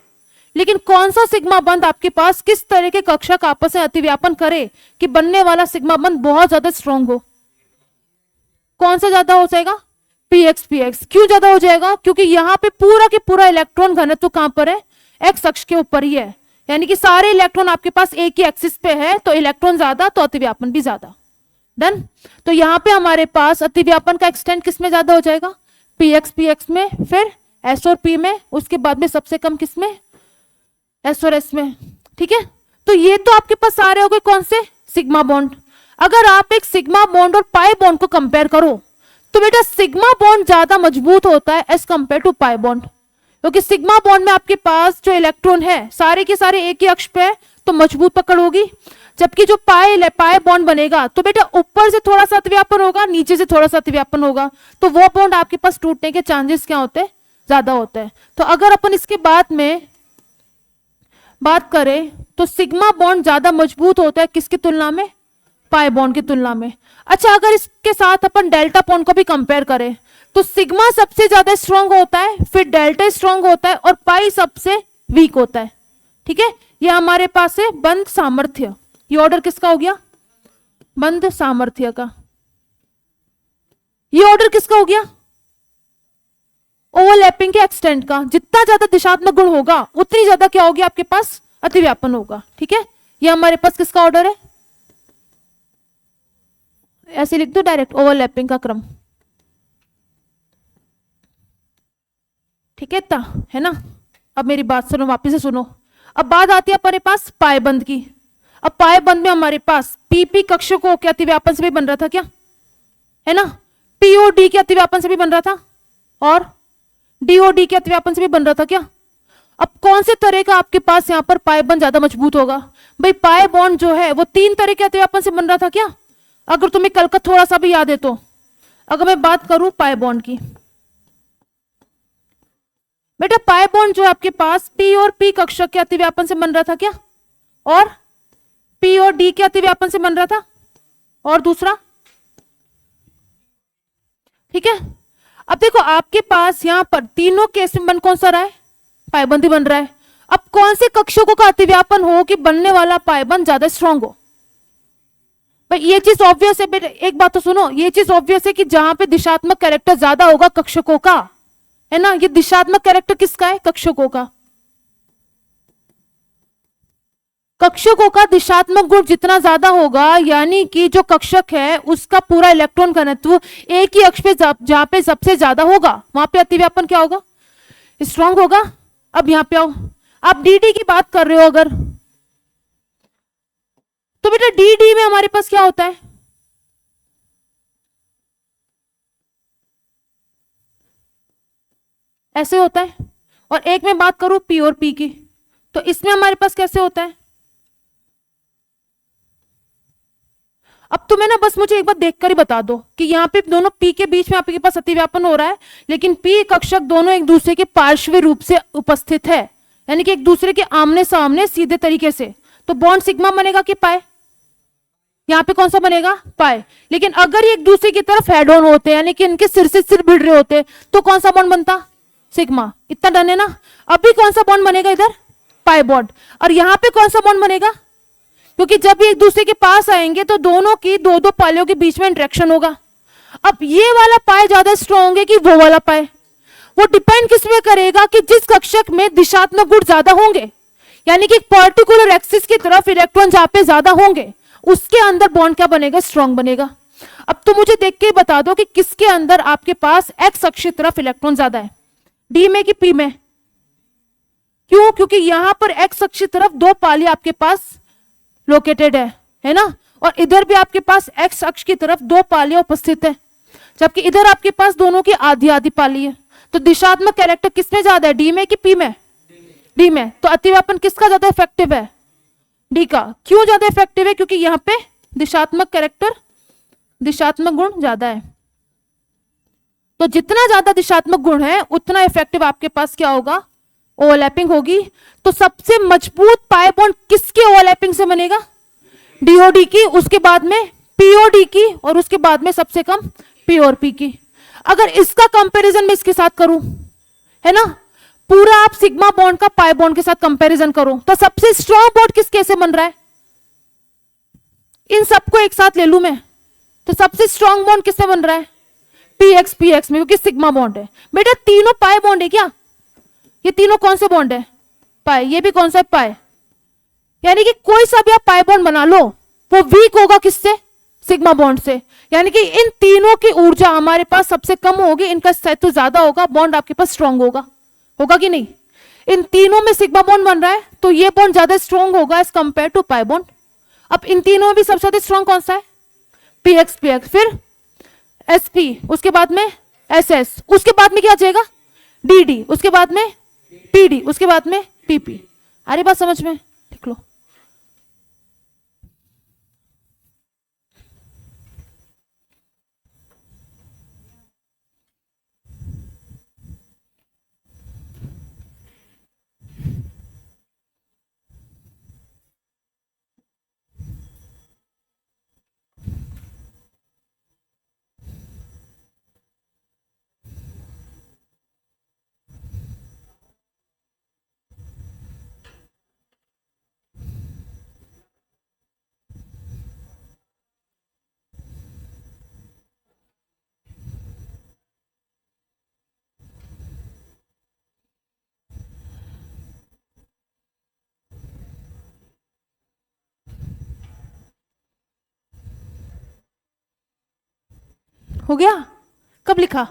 लेकिन कौन सा सिग्मा बंध आपके पास किस तरह के कक्षक आपस में अतिव्यापन करे कि बनने वाला सिग्मा बंध बहुत ज्यादा स्ट्रॉन्ग हो, कौन सा ज्यादा हो जाएगा, PX PX। क्यों ज्यादा हो जाएगा, क्योंकि यहाँ पे पूरा के पूरा इलेक्ट्रॉन घनत्व कहां पर है, एक्स अक्ष के ऊपर ही है, यानी कि सारे इलेक्ट्रॉन आपके पास एक ही एक्सिस पे है, तो इलेक्ट्रॉन ज्यादा तो अतिव्यापन भी ज्यादा। डन। तो यहाँ पे हमारे पास अतिव्यापन का एक्सटेंट किस में ज्यादा हो जाएगा, PX PX में, फिर S और P में, उसके बाद में सबसे कम किस में, S और S में। ठीक है, तो ये तो आपके पास सारे हो गए कौन से, सिग्मा बॉन्ड। अगर आप एक सिग्मा बॉन्ड और पाई बॉन्ड को कंपेयर करो तो बेटा सिग्मा बॉन्ड ज्यादा मजबूत होता है as compared to pi bond, क्योंकि सिग्मा बॉन्ड में आपके पास जो इलेक्ट्रॉन है सारे के सारे एक ही अक्ष पे है तो मजबूत पकड़ होगी, जबकि जो पाई बॉन्ड बनेगा तो बेटा ऊपर से थोड़ा सा अतिव्यापन होगा, नीचे से थोड़ा सा अतिव्यापन होगा, तो वो बॉन्ड आपके पास टूटने के चांसेस क्या होते हैं, ज्यादा होते हैं। तो अगर अपन इसके बाद में बात करें तो सिग्मा बॉन्ड ज्यादा मजबूत होता है किसकी तुलना में, पाई बॉन्ड की तुलना में। अच्छा, अगर इसके साथ अपन डेल्टा बॉन्ड को भी कंपेयर करें तो सिग्मा सबसे ज्यादा स्ट्रांग होता है, फिर डेल्टा स्ट्रांग होता है और पाई सबसे वीक होता है। ठीक है, ये हमारे पास है बंध सामर्थ्य। ये ऑर्डर किसका हो गया, बंध सामर्थ्य का। ये ऑर्डर किसका हो गया, ओवरलैपिंग के एक्सटेंट का। जितना ज्यादा दिशात्मक गुण होगा उतनी ज्यादा क्या होगी आपके पास, अतिव्यापन होगा। ठीक है, ये हमारे पास किसका ऑर्डर है, ऐसे लिख दो डायरेक्ट, ओवरलैपिंग का क्रम। ठीक है ना। अब मेरी बात सुनो, वापिस से सुनो। अब बात आती है हमारे पास पायबंद की। अब पायबंद में हमारे पास पीपी कक्षकों के अतिव्यापन से भी बन रहा था क्या, है ना, पीओडी के अतिव्यापन से भी बन रहा था और डीओडी के अतिव्यापन से भी बन रहा था क्या। अब कौन से तरह का आपके पास यहाँ पर पायबंद ज्यादा मजबूत होगा, भाई पाई बॉन्ड जो है वो 3 तरह के अतिव्यापन से बन रहा था क्या, अगर तुम्हें कल का थोड़ा सा भी याद है तो। अगर मैं बात करूं पाई बॉन्ड की, बेटा पाई बॉन्ड जो आपके पास पी और पी कक्षक के अतिव्यापन से बन रहा था क्या, और पी और डी के अतिव्यापन से बन रहा था, और दूसरा। ठीक है, अब देखो आपके पास यहां पर तीनों केस में बन कौन सा रहा है, पाइबंद ही बन रहा है। अब कौन से कक्षकों का अतिव्यापन हो कि बनने वाला पाइबंद ज्यादा स्ट्रांग हो, भाई ये चीज ऑब्वियस है बेटा। एक बात तो सुनो, ये चीज ऑब्वियस है कि जहां पे दिशात्मक कैरेक्टर ज्यादा होगा कक्षकों का, है ना, ये दिशात्मक कैरेक्टर किसका है, कक्षकों का। कक्षकों का दिशात्मक गुण जितना ज्यादा होगा, यानी कि जो कक्षक है उसका पूरा इलेक्ट्रॉन घनत्व एक ही अक्ष पे जहां पे सबसे ज्यादा होगा वहां पे अतिव्यापन क्या होगा, स्ट्रांग होगा। अब यहां पे आओ, आप डी की बात कर रहे हो अगर, तो बेटा डी में हमारे पास क्या होता है, ऐसे होता है। और एक में बात करूं पी और पी की, तो इसमें हमारे पास कैसे होता है। अब तुम्हें ना बस मुझे एक बार देखकर ही बता दो कि यहाँ पे दोनों पी के बीच में आपके पास अतिव्यापन हो रहा है, लेकिन पी कक्षक दोनों एक दूसरे के पार्श्व रूप से उपस्थित है, यानी कि एक दूसरे के आमने सामने सीधे तरीके से, तो बॉन्ड सिग्मा बनेगा कि पाए, यहाँ पे कौन सा बनेगा, पाए। लेकिन अगर ये एक दूसरे की तरफ हेड ऑन होते हैं, यानी कि इनके सिर से सिर भिड़ रहे होते, तो कौन सा बॉन्ड बनता, सिग्मा। इतना डन है ना। अभी कौन सा बॉन्ड बनेगा इधर, पाई बॉन्ड। और यहाँ पे कौन सा बॉन्ड बनेगा, क्योंकि जब ये एक दूसरे के पास आएंगे तो दोनों की दो दो पालियों के बीच में इंटरेक्शन होगा। अब ये वाला पाए ज्यादा स्ट्रॉन्ग है कि वो वाला पाए, वो डिपेंड किस में करेगा कि जिस कक्षक में दिशात्मक गुण ज्यादा होंगे, यानी कि एक पर्टिकुलर एक्सिस की तरफ इलेक्ट्रॉन जहां पे ज्यादा होंगे उसके अंदर बॉन्ड क्या बनेगा, स्ट्रॉन्ग बनेगा। अब तो मुझे देख के बता दो कि किसके अंदर आपके पास एक्स अक्ष की तरफ इलेक्ट्रॉन ज्यादा है, डी में कि पी में। क्यों, क्योंकि यहां पर एक्स अक्ष की तरफ 2 पाली आपके पास लोकेटेड है ना, और इधर भी आपके पास एक्स अक्ष की तरफ 2 पालियां उपस्थित है, जबकि इधर आपके पास दोनों की आधी आधी पाली है। तो दिशात्मक कैरेक्टर किसमें ज्यादा है, डी में कि पी में, डी में। तो अतिव्यापन किसका ज्यादा इफेक्टिव है, डी का। क्यों ज्यादा इफेक्टिव है, क्योंकि यहां पे दिशात्मक कैरेक्टर, दिशात्मक गुण ज्यादा है। तो तो जितना ज्यादा दिशात्मक गुण है उतना इफेक्टिव आपके पास क्या होगा, ओवरलैपिंग होगी। तो सबसे मजबूत पाई बॉन्ड किसके ओवरलैपिंग से बनेगा, डीओडी की, उसके बाद में पीओडी की, और उसके बाद में सबसे कम पी और पी की। अगर इसका कंपैरिजन मैं इसके साथ करूं, है ना, पूरा आप सिग्मा बॉन्ड का पाई बॉन्ड के साथ कंपैरिजन करो, तो सबसे स्ट्रॉन्ग बॉन्ड किसके से बन रहा है, इन सबको एक साथ ले लू मैं, तो सबसे स्ट्रॉन्ग बॉन्ड किससे बन रहा है, पीएक्स में, क्योंकि सिग्मा बॉन्ड है। बेटा तीनों पाई बॉन्ड है क्या, ये तीनों कौन से बॉन्ड है, पाई, ये भी कौन सा है, पाई। यानी कि कोई सा भी आप पाई बॉन्ड बना लो वो वीक होगा किससे, सिग्मा बॉन्ड से। यानी कि इन तीनों की ऊर्जा हमारे पास सबसे कम होगी, इनका स्थायित्व ज्यादा होगा, बॉन्ड आपके पास स्ट्रांग होगा, होगा कि नहीं। इन तीनों में सिग्मा बॉन्ड बन रहा है तो ये बॉन्ड ज्यादा स्ट्रांग होगा as compared to pi bond. अब इन तीनों में भी सबसे ज्यादा स्ट्रांग कौन सा है, पीएक्स, फिर एसपी, उसके बाद में एसएस, उसके बाद में क्या आ जाएगा, डीडी, उसके बाद में पीडी, उसके बाद में पीपी। अरे बात समझ में, लिख लो। हो गया, कब लिखा,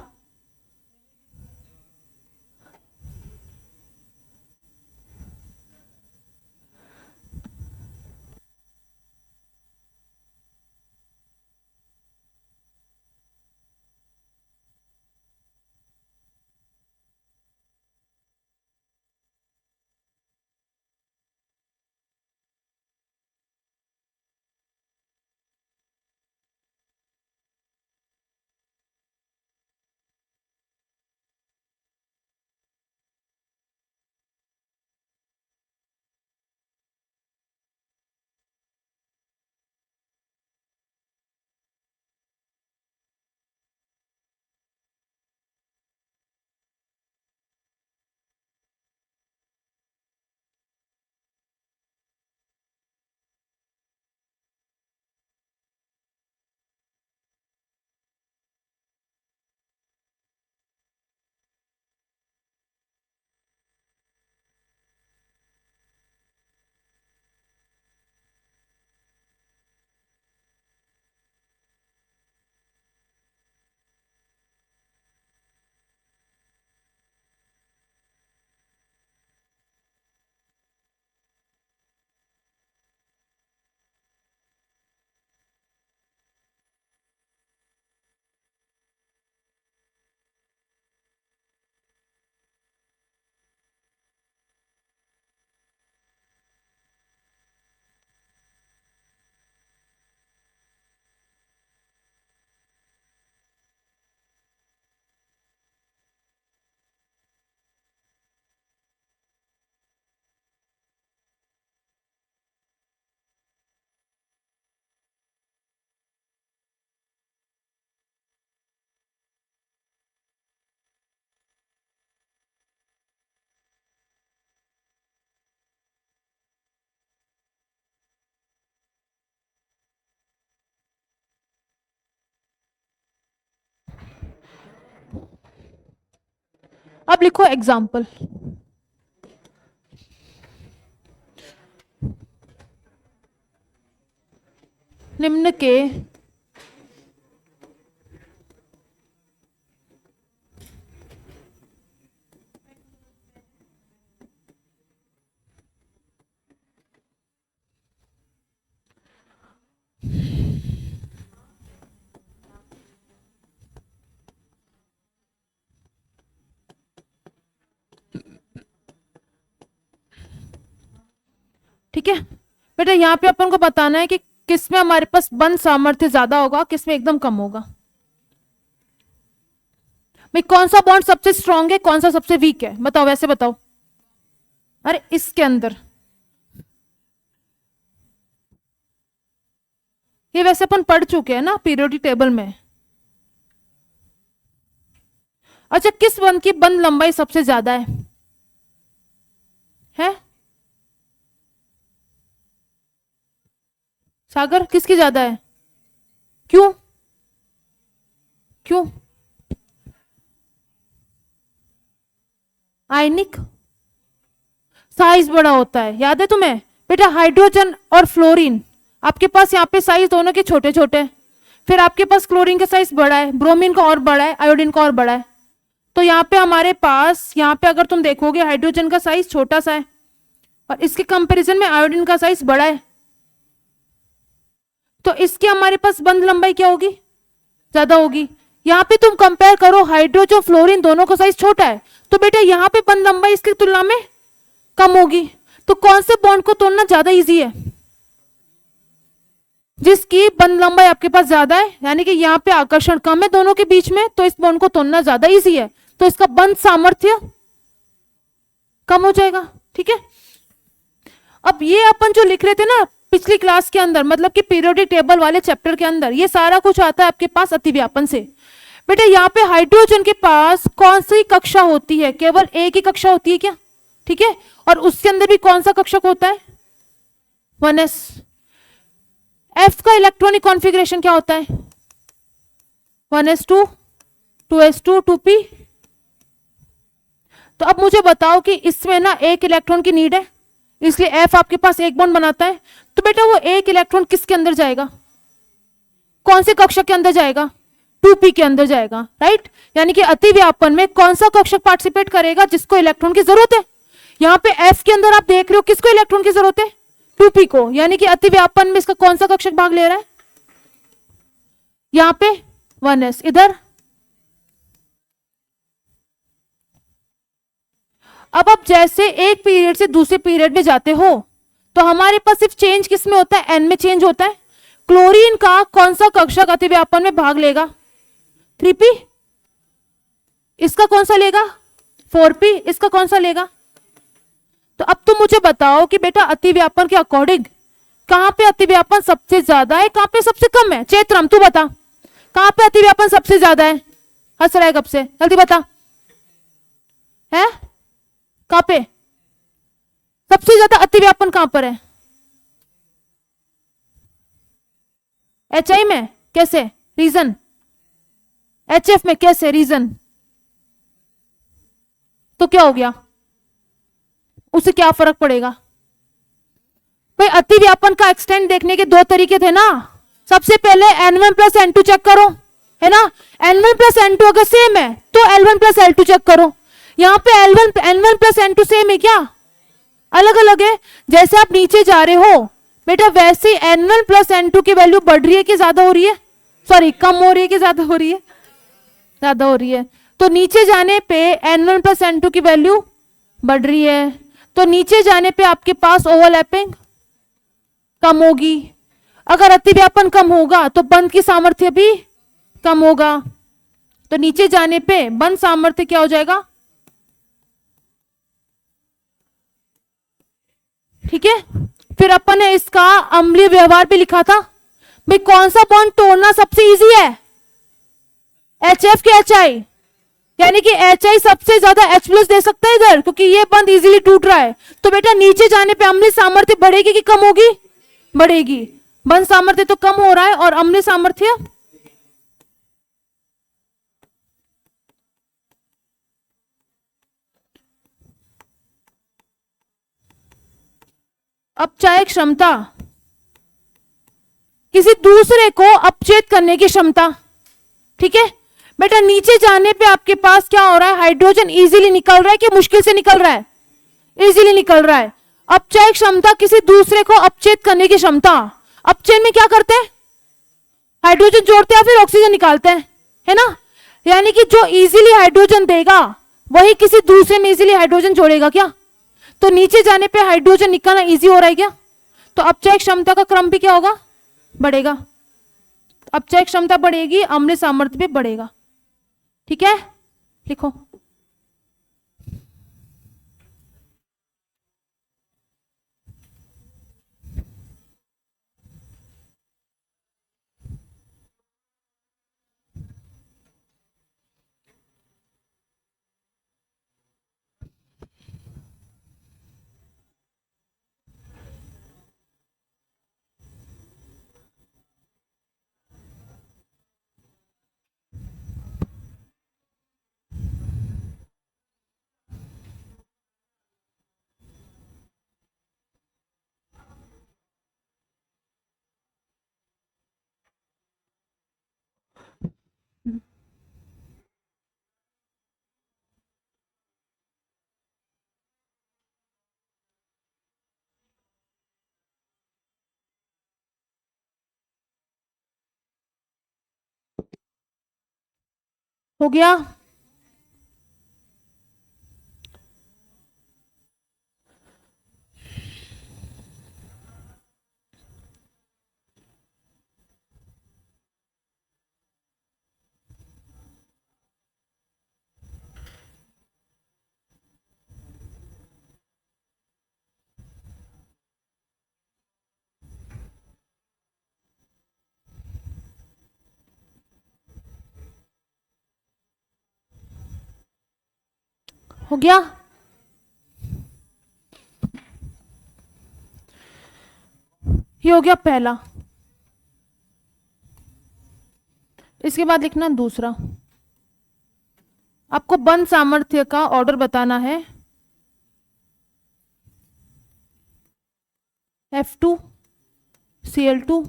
अब लिखो एग्जाम्पल। निम्न के ठीक है बेटा, यहाँ पे अपन को बताना है कि किसमें हमारे पास बंद सामर्थ्य ज्यादा होगा, किसमें एकदम कम होगा। भाई कौन सा बॉन्ड सबसे स्ट्रांग है, कौन सा सबसे वीक है, बताओ, वैसे बताओ। अरे इसके अंदर ये वैसे अपन पढ़ चुके हैं ना पीरियोडिक टेबल में। अच्छा, किस बंध की बंध लंबाई सबसे ज्यादा है? सागर, किसकी ज्यादा है? क्यों? क्यों? आयनिक साइज बड़ा होता है, याद है तुम्हें बेटा? हाइड्रोजन और फ्लोरीन आपके पास यहाँ पे साइज दोनों के छोटे छोटे, फिर आपके पास क्लोरीन का साइज बड़ा है, ब्रोमीन का और बड़ा है, आयोडीन का और बड़ा है। तो यहाँ पे हमारे पास, यहाँ पे अगर तुम देखोगे हाइड्रोजन का साइज छोटा सा है और इसके कंपैरिजन में आयोडीन का साइज बड़ा है, तो इसके हमारे पास बंध लंबाई क्या होगी? ज्यादा होगी। यहाँ पे तुम कंपेयर करो, हाइड्रोजन फ्लोरीन दोनों का साइज छोटा है, तो बेटा यहाँ पे बंध लंबाई इसकी तुलना में कम होगी। तो कौन से बॉन्ड को तोड़ना ज्यादा इजी है? जिसकी बंध लंबाई आपके पास ज्यादा है, यानी कि यहाँ पे आकर्षण कम है दोनों के बीच में, तो इस बॉन्ड को तोड़ना ज्यादा इजी है, तो इसका बंध सामर्थ्य कम हो जाएगा। ठीक है, अब ये अपन जो लिख रहे थे ना पिछली क्लास के अंदर, मतलब कि पीरियोडिक टेबल वाले चैप्टर के अंदर, ये सारा कुछ आता है आपके पास अतिव्यापन से। बेटा यहाँ पे हाइड्रोजन के पास कौन सी कक्षा होती है? केवल एक ही कक्षा होती है क्या? ठीक है, और उसके अंदर भी कौन सा कक्षक होता है? 1s। F का इलेक्ट्रॉनिक कॉन्फ़िगरेशन क्या होता है? 1s2, 2s2, 2p। तो अब मुझे बताओ कि इसमें ना एक इलेक्ट्रॉन की नीड है, इसलिए F आपके पास एक बॉन्ड बनाता है। तो बेटा वो एक इलेक्ट्रॉन किसके अंदर जाएगा? कौन से कक्षक के अंदर जाएगा? 2p के अंदर जाएगा, राइट। यानी कि अतिव्यापन में कौन सा कक्षक पार्टिसिपेट करेगा? जिसको इलेक्ट्रॉन की जरूरत है। यहाँ पे F के अंदर आप देख रहे हो किसको इलेक्ट्रॉन की जरूरत है? 2p को, यानी कि अतिव्यापन में इसका कौन सा कक्षक भाग ले रहा है? यहाँ पे 1s, इधर। अब आप जैसे एक पीरियड से दूसरे पीरियड में जाते हो तो हमारे पास सिर्फ चेंज किस में होता है? n में चेंज होता है। क्लोरीन का कौन सा कक्षक अतिव्यापन में भाग लेगा? 3p। इसका कौन सा लेगा? 4p। इसका कौन सा लेगा? तो अब तुम मुझे बताओ कि बेटा अतिव्यापन के अकॉर्डिंग कहां पे अतिव्यापन सबसे ज्यादा है, कहां पे सबसे कम है? चेतराम तू बता, कहां पे अतिव्यापन सबसे ज्यादा है? हंस रहा है कब से, जल्दी बता। है कहां पे सबसे ज्यादा अतिव्यापन? कहां पर है? HI में कैसे? रीजन। HF में कैसे? रीजन। तो क्या हो गया? उसे क्या फर्क पड़ेगा? भाई अतिव्यापन का एक्सटेंट देखने के दो तरीके थे ना। सबसे पहले N1 प्लस N2 चेक करो, है ना। N1 प्लस N2 अगर सेम है तो L1 प्लस L2 चेक करो। यहाँ पे N1 प्लस N2 सेम है क्या? अलग अलग है। जैसे आप नीचे जा रहे हो बेटा, वैसे ही N1 प्लस N2 की वैल्यू बढ़ रही है कि ज्यादा हो रही है? सॉरी, कम हो रही है कि ज्यादा हो रही है? ज्यादा हो रही है। तो नीचे जाने पे N1 प्लस N2 की वैल्यू बढ़ रही है, तो नीचे जाने पे आपके पास ओवरलैपिंग कम होगी। अगर अतिव्यापन कम होगा तो बंध की सामर्थ्य भी कम होगा, तो नीचे जाने पे बंध सामर्थ्य क्या हो जाएगा? ठीक है। फिर अपन ने इसका अम्लीय व्यवहार भी लिखा था। भाई कौन सा बॉन्ड तोड़ना सबसे इजी है? HF के HI, यानी कि HI सबसे ज्यादा H प्लस दे सकता है इधर, क्योंकि ये बंद इजीली टूट रहा है। तो बेटा नीचे जाने पे अम्लीय सामर्थ्य बढ़ेगी कि कम होगी? बढ़ेगी। बंध सामर्थ्य तो कम हो रहा है और अम्लीय सामर्थ्य अपचायक क्षमता, किसी दूसरे को अपचेत करने की क्षमता। ठीक है बेटा, नीचे जाने पे आपके पास क्या हो रहा है? हाइड्रोजन इजीली निकल रहा है कि मुश्किल से निकल रहा है? इजीली निकल रहा है। अपचय क्षमता, किसी दूसरे को अपचेत करने की क्षमता। अपचयन में क्या करते हैं? हाइड्रोजन जोड़ते हैं फिर ऑक्सीजन निकालते हैं, है ना। यानी कि जो इजीली हाइड्रोजन देगा वही किसी दूसरे में इजीली हाइड्रोजन जोड़ेगा क्या? तो नीचे जाने पे हाइड्रोजन निकालना इजी हो रहा है क्या? तो अपचय क्षमता का क्रम भी क्या होगा? बढ़ेगा। अपचय क्षमता बढ़ेगी, अम्लीय सामर्थ्य भी बढ़ेगा। ठीक है, लिखो। हो गया? हो गया? ये हो गया पहला। इसके बाद लिखना दूसरा। आपको बंद सामर्थ्य का ऑर्डर बताना है। F2 Cl2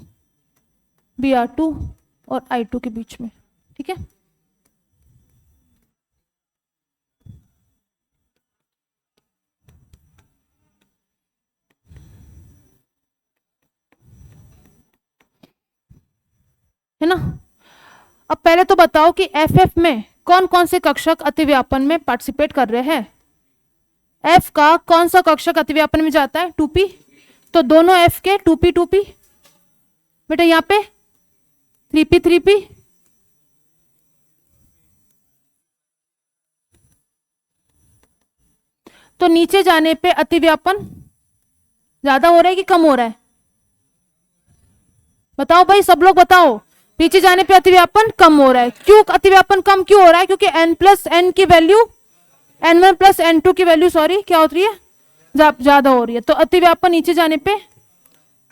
Br2 और I2 के बीच में, ठीक है। है ना? अब पहले तो बताओ कि FF में कौन कौन से कक्षक अतिव्यापन में पार्टिसिपेट कर रहे हैं। F का कौन सा कक्षक अतिव्यापन में जाता है? 2p। तो दोनों F के 2p 2p। बेटा यहां पे 3p 3p। तो नीचे जाने पे अतिव्यापन ज्यादा हो रहा है कि कम हो रहा है? बताओ भाई, सब लोग बताओ। नीचे जाने पे अतिव्यापन कम हो रहा है। क्यों अतिव्यापन कम क्यों हो रहा है? क्योंकि n+n की वैल्यू, n1 + n2 की वैल्यू सॉरी क्या होती है? ज्यादा हो रही है। तो अतिव्यापन नीचे जाने पे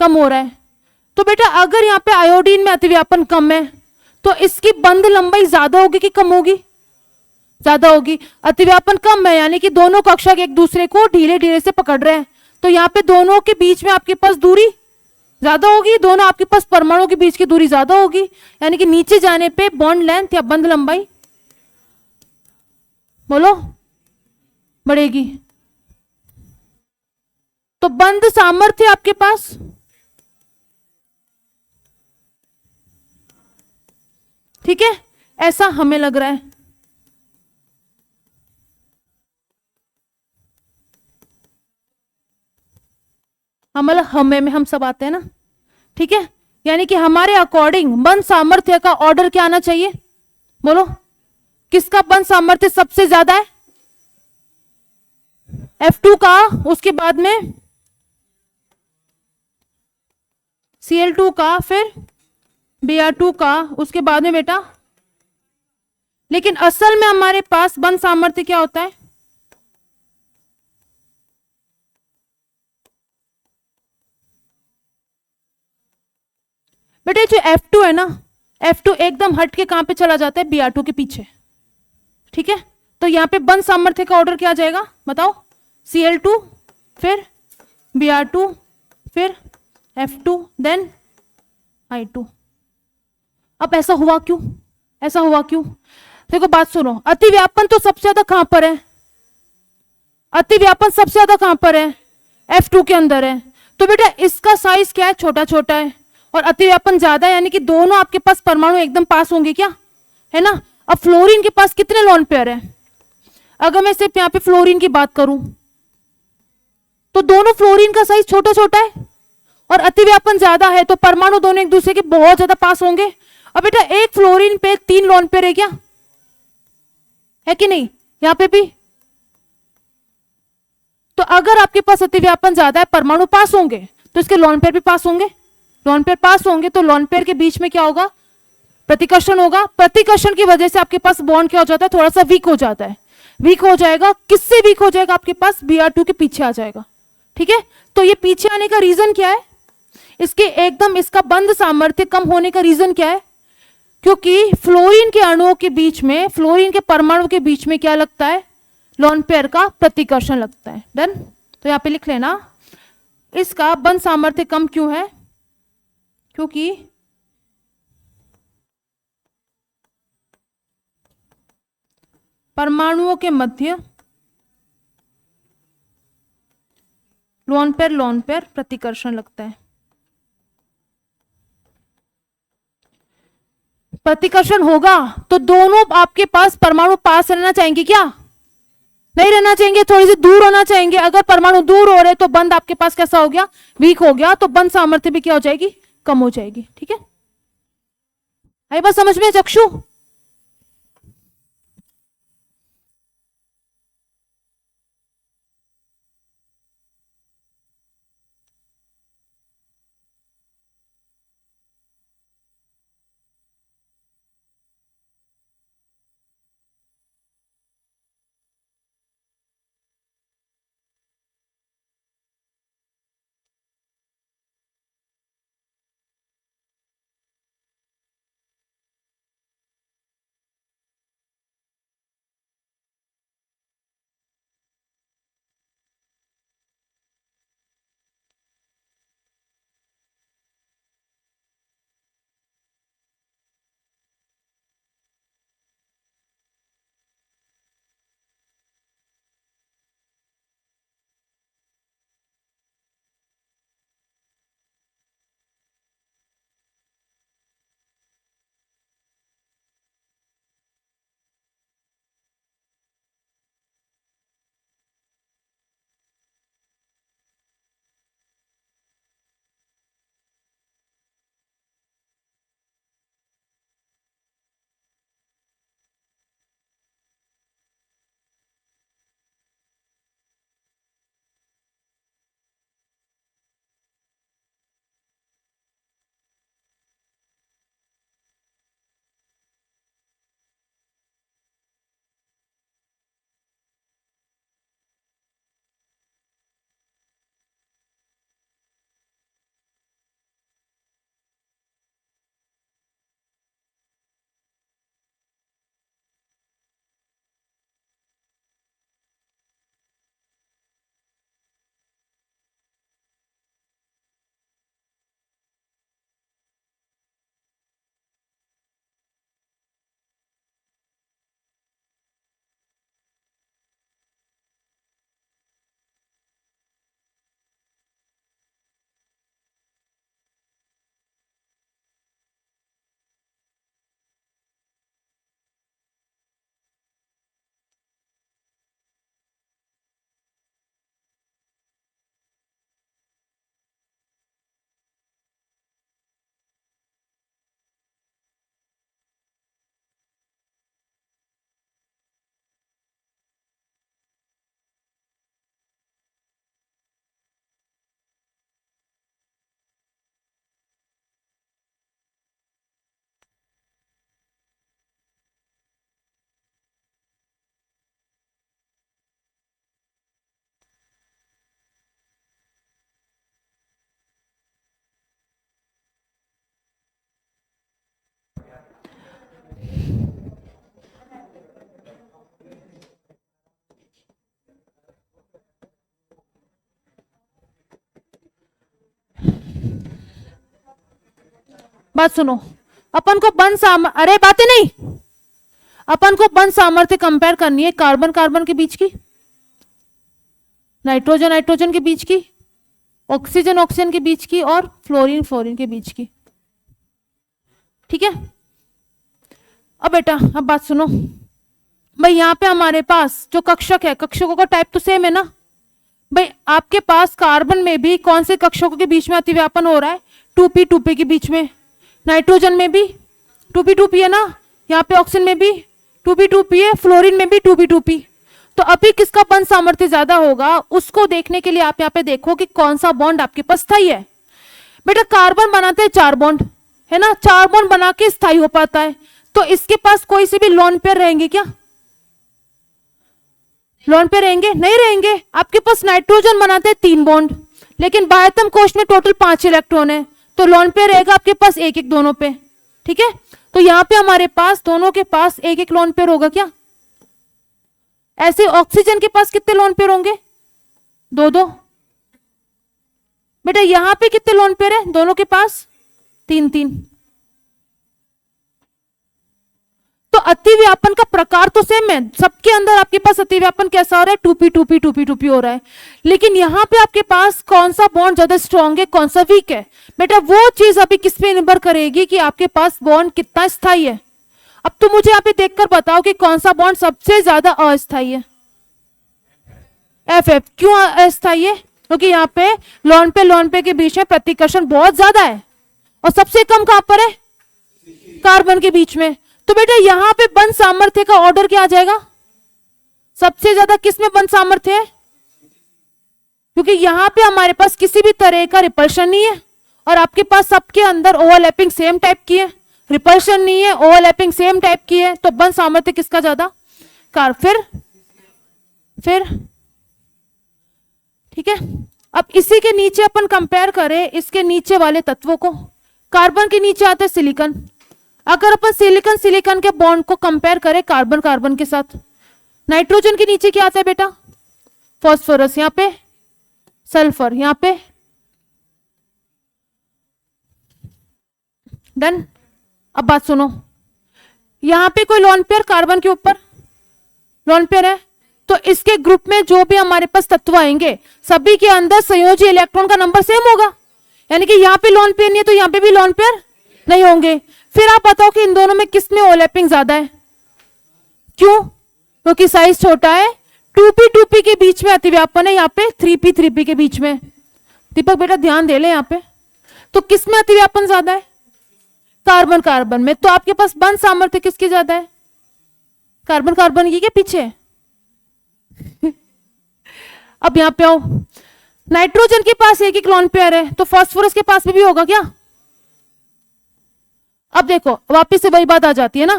कम हो रहा है। तो बेटा अगर यहाँ पे आयोडीन में अतिव्यापन कम है तो इसकी बंध लंबाई ज्यादा होगी कि कम होगी? ज्यादा होगी। अतिव्यापन कम है यानी कि दोनों कक्षक एक दूसरे को ढीले ढीले से पकड़ रहे हैं। तो यहाँ पे दोनों के बीच में आपके पास दूरी ज्यादा होगी, दोनों आपके पास परमाणु के बीच की दूरी ज्यादा होगी, यानी कि नीचे जाने पे बॉन्ड लेंथ या बंध लंबाई बोलो बढ़ेगी। तो बंध सामर्थ्य आपके पास ठीक है, ऐसा हमें लग रहा है। मतलब हमें में हम सब आते हैं ना, ठीक है। यानी कि हमारे अकॉर्डिंग बंध सामर्थ्य का ऑर्डर क्या आना चाहिए? बोलो किसका बंध सामर्थ्य सबसे ज्यादा है? F2 का, उसके बाद में Cl2 का, फिर Br2 का, उसके बाद में बेटा। लेकिन असल में हमारे पास बंध सामर्थ्य क्या होता है? बेटे जो F2 है ना, F2 एकदम हट के कहां पे चला जाता है? Br2 के पीछे, ठीक है। तो यहां पे बंध सामर्थ्य का ऑर्डर क्या आ जाएगा बताओ? Cl2 फिर Br2 फिर F2 देन I2। अब ऐसा हुआ क्यों? ऐसा हुआ क्यों? देखो बात सुनो, अतिव्यापन तो सबसे ज्यादा कहां पर है? अतिव्यापन सबसे ज्यादा कहां पर है? F2 के अंदर है। तो बेटा इसका साइज क्या है? छोटा छोटा है। और अतिव्यापन ज्यादा है यानी कि दोनों आपके पास परमाणु एकदम पास होंगे क्या? है ना। अब फ्लोरीन के पास कितने लोन पेयर है? अगर मैं सिर्फ यहां पे फ्लोरीन की बात करूं तो दोनों फ्लोरीन का साइज छोटा छोटा है और अतिव्यापन ज्यादा है, तो परमाणु दोनों एक दूसरे के बहुत ज्यादा पास होंगे। अब बेटा एक फ्लोरीन पे 3 लोन पेयर है क्या? है कि नहीं, यहाँ पे भी। तो अगर आपके पास अतिव्यापन ज्यादा है, परमाणु पास होंगे तो इसके लोन पेयर भी पास होंगे, लोन पेयर पास होंगे तो लोन पेयर के बीच में क्या होगा, प्रतिकर्षण होगा। प्रतिकर्षण की वजह से आपके पास बॉन्ड क्या हो जाता है, थोड़ा सा वीक हो जाता है। वीक हो जाएगा, किससे वीक हो जाएगा, आपके पास Br2 के पीछे आ जाएगा। ठीक है, तो ये पीछे आने का रीजन क्या है, इसके एकदम इसका बंध सामर्थ्य कम होने का रीजन क्या है, क्योंकि फ्लोरीन के अणुओं के बीच में, फ्लोरीन के परमाणु के बीच में क्या लगता है, लोन पेयर का प्रतिकर्षण लगता है। डन, तो यहां पे लिख लेना, इसका बंध सामर्थ्य कम क्यों है, क्योंकि परमाणुओं के मध्य लोन पेयर प्रतिकर्षण लगता है। प्रतिकर्षण होगा तो दोनों आपके पास परमाणु पास रहना चाहेंगे क्या, नहीं रहना चाहेंगे, थोड़ी सी दूर होना चाहेंगे। अगर परमाणु दूर हो रहे तो बंध आपके पास कैसा हो गया, वीक हो गया, तो बंध सामर्थ्य भी क्या हो जाएगी, कम हो जाएगी। ठीक है, आई बात समझ में चक्षु। बात सुनो, अपन को अरे बातें नहीं, अपन को बंध सामर्थ्य कंपेयर करनी है कार्बन कार्बन के बीच की, नाइट्रोजन नाइट्रोजन के बीच की, ऑक्सीजन ऑक्सीजन के बीच की, और फ्लोरीन फ्लोरीन के बीच की। ठीक है, अब बेटा अब बात सुनो भाई, यहाँ पे हमारे पास जो कक्षक है, कक्षकों का टाइप तो सेम है ना भाई। आपके पास कार्बन में भी कौन से कक्षकों के बीच में अतिव्यापन हो रहा है, 2p 2p के बीच में। नाइट्रोजन में भी 2p 2p है ना, यहाँ पे ऑक्सीजन में भी 2p2p है, फ्लोरीन में भी 2p2p। तो अभी किसका बंध सामर्थ्य ज्यादा होगा उसको देखने के लिए आप यहाँ पे देखो कि कौन सा बॉन्ड आपके पास स्थायी है। बेटा कार्बन बनाते हैं 4 बॉन्ड, है ना, 4 बॉन्ड बना के स्थायी हो पाता है। तो इसके पास कोई से भी लोन पेयर रहेंगे क्या? लोन पेयर रहेंगे? नहीं रहेंगे। आपके पास नाइट्रोजन बनाते हैं 3 बॉन्ड, लेकिन बाह्यतम कोश में टोटल 5 इलेक्ट्रॉन है, तो लोन पेयर रहेगा आपके पास एक एक दोनों पे। ठीक है, तो यहां पे हमारे पास दोनों के पास एक एक लोन पेयर होगा क्या? ऐसे ऑक्सीजन के पास कितने लोन पेयर होंगे? 2-2। बेटा यहां पे कितने लोन पेयर है? दोनों के पास 3-3। तो अतिव्यापन का प्रकार तो सेम है, सबके अंदर आपके पास अतिव्यापन कैसा हो रहा है? 2p2p हो रहा है। लेकिन यहां पे आपके पास कौन सा बॉन्ड ज्यादा स्ट्रांग है, कौन सा वीक है? बेटा वो चीज अभी किस पे निर्भर करेगी कि आपके पास बॉन्ड कितना स्थायी है। अब तो मुझे यहाँ पे देखकर बताओ कि कौन सा बॉन्ड सबसे ज्यादा अस्थायी है? एफ। क्यों अस्थायी है? क्योंकि यहाँ पे लोन पे के बीच में प्रतिकर्षण बहुत ज्यादा है, और सबसे कम कहां पर है? कार्बन के बीच में। तो बेटा यहां पे बंध सामर्थ्य का ऑर्डर क्या आ जाएगा? सबसे ज्यादा किसमें बंध सामर्थ्य है? क्योंकि यहां पे हमारे पास किसी भी तरह का रिपल्शन नहीं है, और आपके पास सबके अंदर ओवरलैपिंग सेम टाइप की है। रिपल्शन नहीं है, ओवरलैपिंग सेम टाइप की है, तो बंध सामर्थ्य किसका ज्यादा? फिर ठीक है। अब इसी के नीचे अपन कंपेयर करें इसके नीचे वाले तत्वों को। कार्बन के नीचे आता है सिलिकॉन। अगर अपन सिलिकॉन के बॉन्ड को कंपेयर करें कार्बन के साथ, नाइट्रोजन के नीचे क्या आता है बेटा? फॉस्फोरस, यहां पे सल्फर, यहां पे डन। अब बात सुनो, यहां पे कोई लोन पेयर कार्बन के ऊपर लोन पेयर है, तो इसके ग्रुप में जो भी हमारे पास तत्व आएंगे सभी के अंदर संयोजी इलेक्ट्रॉन का नंबर सेम होगा। यानी कि यहां पे लोन पेयर नहीं है तो यहां पे भी लोन पेयर नहीं होंगे। फिर आप बताओ कि इन दोनों में किसमें ओवरलैपिंग ज्यादा है? क्यों? क्योंकि साइज छोटा है। 2p2p के बीच में अतिव्यापन है, यहाँ पे 3p3p के बीच में। दीपक बेटा ध्यान दे ले यहाँ पे। तो किसमें अतिव्यापन ज्यादा है? कार्बन में। तो आपके पास बंध सामर्थ्य किसकी ज्यादा है? कार्बन की के पीछे। अब यहां पे आओ, नाइट्रोजन के पास एक एक लोन पेयर है, तो फास्फोरस के पास भी होगा क्या? अब देखो वापिस से वही बात आ जाती है ना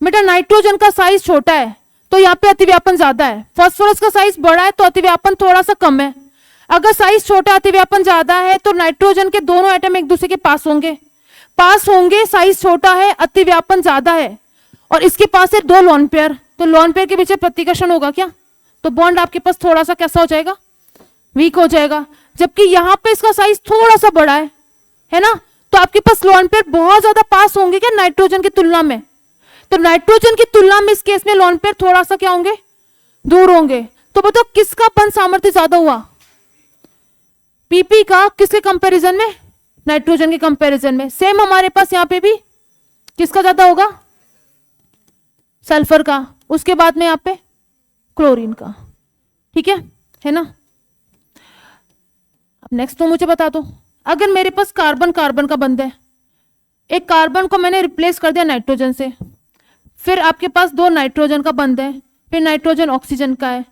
बेटा, नाइट्रोजन का साइज छोटा है तो यहाँ पे अतिव्यापन ज्यादा है, फास्फोरस का साइज बड़ा है तो अतिव्यापन थोड़ा सा कम है। अगर साइज छोटा अतिव्यापन ज्यादा है तो नाइट्रोजन के दोनों एटम एक दूसरे के पास होंगे, साइज छोटा है अतिव्यापन ज्यादा है, और इसके पास है 2 लोन पेयर, तो लोन पेयर के पीछे प्रतिकर्षण होगा क्या? तो बॉन्ड आपके पास थोड़ा सा कैसा हो जाएगा? वीक हो जाएगा। जबकि यहां पे इसका साइज थोड़ा सा बड़ा है ना, तो आपके पास लोन पेयर बहुत ज्यादा पास होंगे क्या नाइट्रोजन की तुलना में? तो नाइट्रोजन की तुलना में इस केस में लोन पेयर थोड़ा सा क्या होंगे? दूर होंगे। तो बताओ किसका बंध सामर्थ्य ज्यादा हुआ? पीपी का किसके कंपैरिजन में? नाइट्रोजन के कंपैरिजन में। सेम हमारे पास यहां पे भी किसका ज्यादा होगा? सल्फर का, उसके बाद में यहां पे क्लोरीन का। ठीक है ना। अब नेक्स्ट तो मुझे बता दो, अगर मेरे पास कार्बन का बंध है, एक कार्बन को मैंने रिप्लेस कर दिया नाइट्रोजन से, फिर आपके पास 2 नाइट्रोजन का बंध है, फिर नाइट्रोजन ऑक्सीजन का है,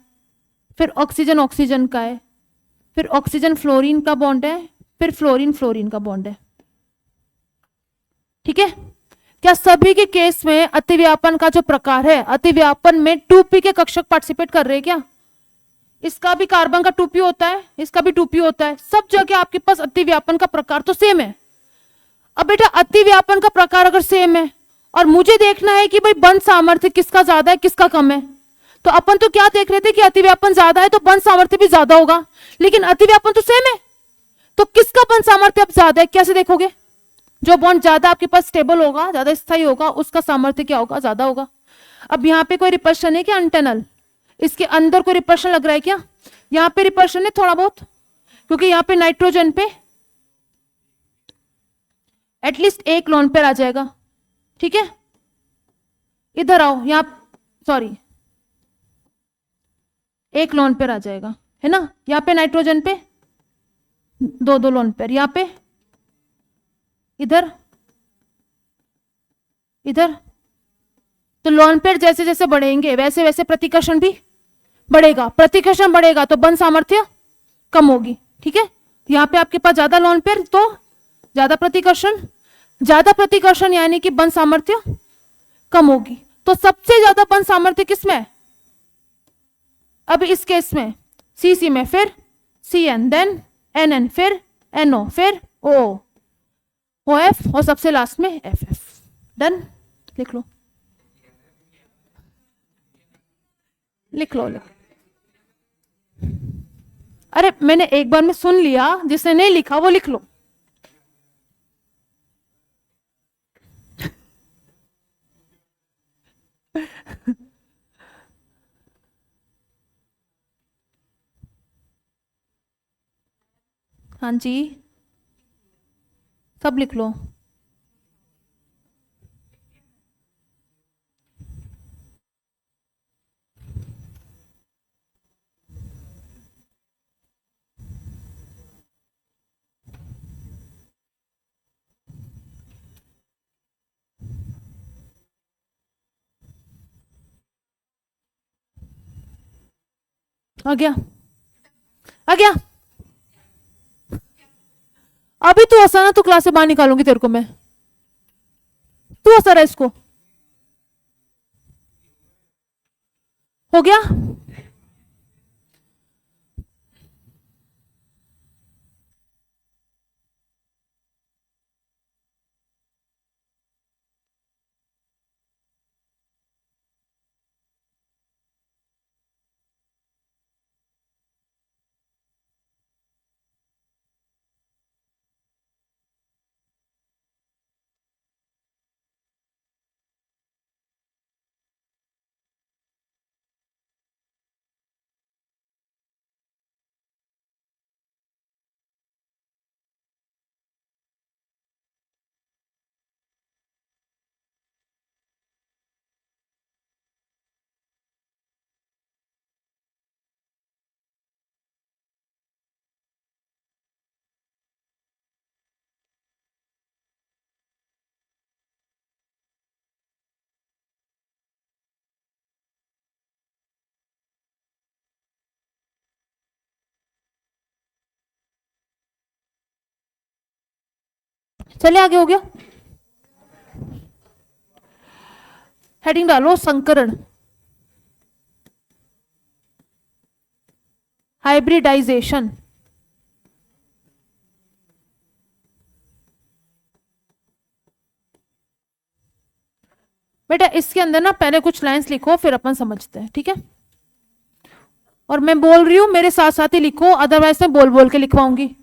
फिर ऑक्सीजन का है, फिर ऑक्सीजन फ्लोरीन का बॉन्ड है, फिर फ्लोरीन का बॉन्ड है। ठीक है। क्या सभी के केस में अतिव्यापन का जो प्रकार है, अतिव्यापन में 2p के कक्षक पार्टिसिपेट कर रहे हैं क्या? इसका भी कार्बन का 2p होता है, इसका भी 2p होता है, सब जगह आपके पास अतिव्यापन का प्रकार तो सेम है। अब बेटा अतिव्यापन का प्रकार अगर सेम है और मुझे देखना है कि भाई बंध सामर्थ्य किसका ज्यादा है किसका कम है, तो अपन तो क्या देख रहे थे कि अतिव्यापन ज्यादा है तो बंध सामर्थ्य भी ज्यादा होगा, लेकिन अतिव्यापन तो सेम है, तो किसका बंध सामर्थ्य अब ज्यादा है? कैसे देखोगे? जो बॉन्ड ज्यादा आपके पास स्टेबल होगा, ज्यादा स्थायी होगा, उसका सामर्थ्य क्या होगा? ज्यादा होगा। अब यहाँ पे कोई रिपल्शन है क्या? इंटरनल इसके अंदर कोई रिपल्शन लग रहा है क्या? यहाँ पे रिपल्शन है थोड़ा बहुत, क्योंकि यहाँ पे नाइट्रोजन पे एटलीस्ट एक लोन पेयर आ जाएगा। ठीक है, इधर आओ, यहाँ सॉरी एक लोन पेयर आ जाएगा, है ना। यहाँ पे नाइट्रोजन पे 2 लोन पेयर, यहाँ पे इधर तो लोन पेयर जैसे जैसे बढ़ेंगे वैसे वैसे प्रतिकर्षण भी बढ़ेगा, प्रतिकर्षण बढ़ेगा तो बंध सामर्थ्य कम होगी। ठीक है, यहाँ पे आपके पास ज्यादा लोन पेयर तो ज्यादा प्रतिकर्षण, ज्यादा प्रतिकर्षण यानी कि बंध सामर्थ्य कम होगी। तो सबसे ज्यादा बंध सामर्थ्य किसमें है? अब इस केस में सी में, फिर Cn, देन Nn, फिर NO, फिर OF और सबसे लास्ट में FF। डन, लिख लो, लिख लो, लिख। अरे मैंने एक बार में सुन लिया, जिसने नहीं लिखा वो लिख लो। हाँ जी, सब लिख लो। आ गया, आ गया। अभी तू हंसा ना तो क्लास से बाहर निकालूंगी तेरे को मैं। तू हंसा रहा, इसको हो गया। चलिए आगे, हो गया। हेडिंग डालो संकरण, हाइब्रिडाइजेशन। बेटा इसके अंदर ना पहले कुछ लाइंस लिखो, फिर अपन समझते हैं, ठीक है। और मैं बोल रही हूं, मेरे साथ साथ ही लिखो, अदरवाइज मैं बोल बोल के लिखवाऊंगी।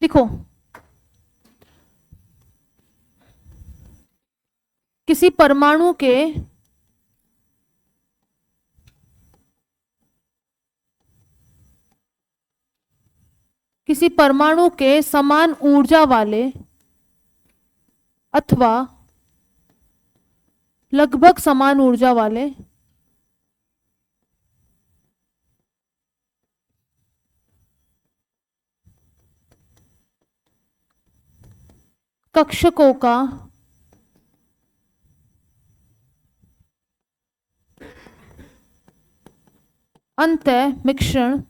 लिखो, किसी परमाणु के समान ऊर्जा वाले अथवा लगभग समान ऊर्जा वाले कक्षकों का अंतः मिश्रण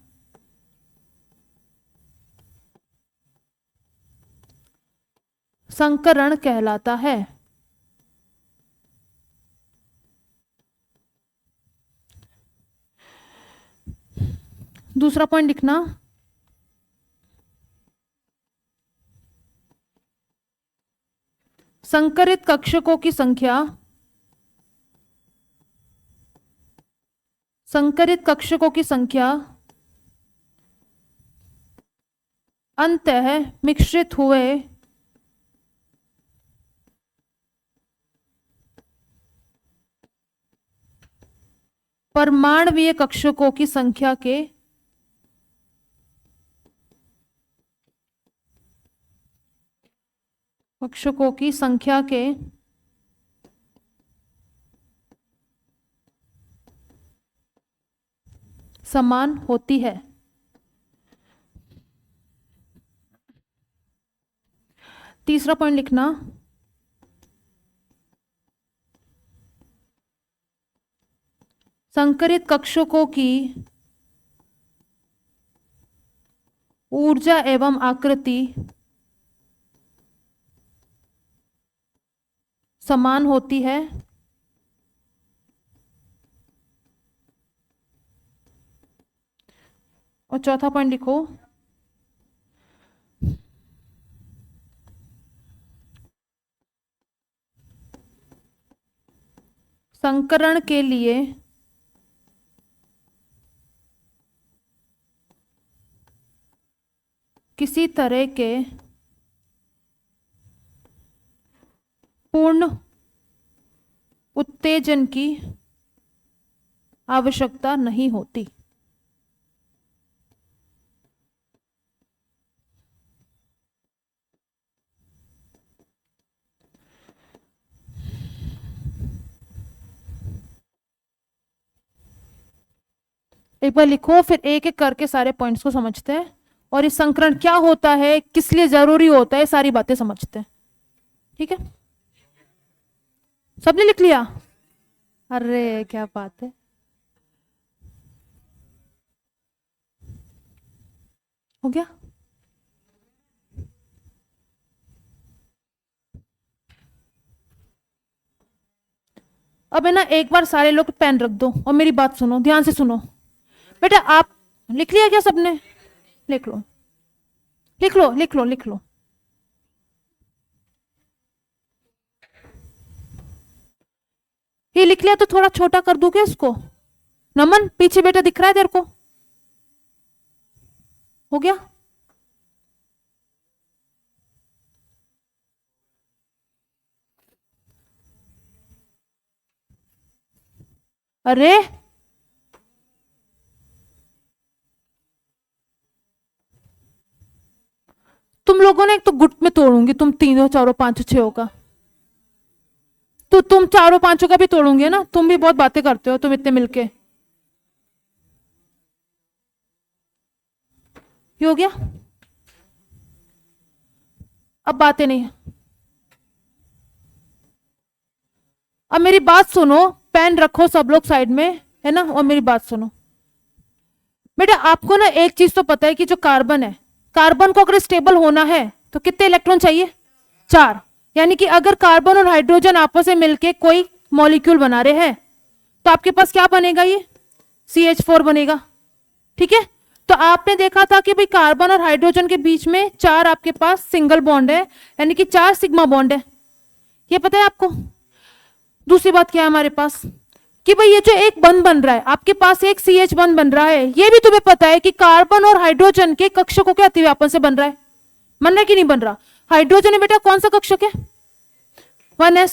संकरण कहलाता है। दूसरा पॉइंट लिखना, संकरित कक्षकों की संख्या अंतः मिश्रित हुए परमाणवीय कक्षकों की संख्या के समान होती है। तीसरा पॉइंट लिखना, संकरित कक्षकों की ऊर्जा एवं आकृति समान होती है। और चौथा पॉइंट लिखो, संकरण के लिए किसी तरह के पूर्ण उत्तेजन की आवश्यकता नहीं होती। एक बार लिखो, फिर एक एक करके सारे पॉइंट्स को समझते हैं और इस संकरण क्या होता है, किस लिए जरूरी होता है, सारी बातें समझते हैं। ठीक है, सबने लिख लिया? अरे क्या बात है, हो गया। अब है ना, एक बार सारे लोग पेन रख दो और मेरी बात सुनो, ध्यान से सुनो। बेटा आप लिख लिया क्या सबने? लिख लो, लिख लो, लिख लो, लिख लो। ये लिख लिया तो थोड़ा छोटा कर दूं क्या इसको? नमन पीछे बेटा दिख रहा है तेरे को? हो गया? अरे तुम लोगों ने एक तो गुट में तोड़ूंगी, तुम तीनों चारों पांचों छह का, तो तुम चारों पांचों का भी तोड़ूंगी ना। तुम भी बहुत बातें करते हो तुम इतने मिलके। ये हो गया? अब बातें नहीं, अब मेरी बात सुनो, पेन रखो सब लोग साइड में, है ना, और मेरी बात सुनो। बेटा आपको ना एक चीज तो पता है कि जो कार्बन है, कार्बन को अगर स्टेबल होना है तो कितने इलेक्ट्रॉन चाहिए? 4। यानी कि अगर कार्बन और हाइड्रोजन आपस में मिलके कोई मॉलिक्यूल बना रहे हैं तो आपके पास क्या बनेगा? ये CH4 बनेगा। ठीक है, तो आपने देखा था कि भाई कार्बन और हाइड्रोजन के बीच में 4 आपके पास सिंगल बॉन्ड है, यानी कि 4 सिग्मा बॉन्ड है। ये पता है आपको? दूसरी बात क्या है हमारे पास कि भाई ये जो एक बंध बन रहा है, आपके पास एक CH बंध बन रहा है, ये भी तुम्हें पता है कि कार्बन और हाइड्रोजन के कक्षकों के अतिव्यापन से बन रहा है। बन रहा है कि नहीं बन रहा? हाइड्रोजन में बेटा कौन सा कक्षक है? 1s।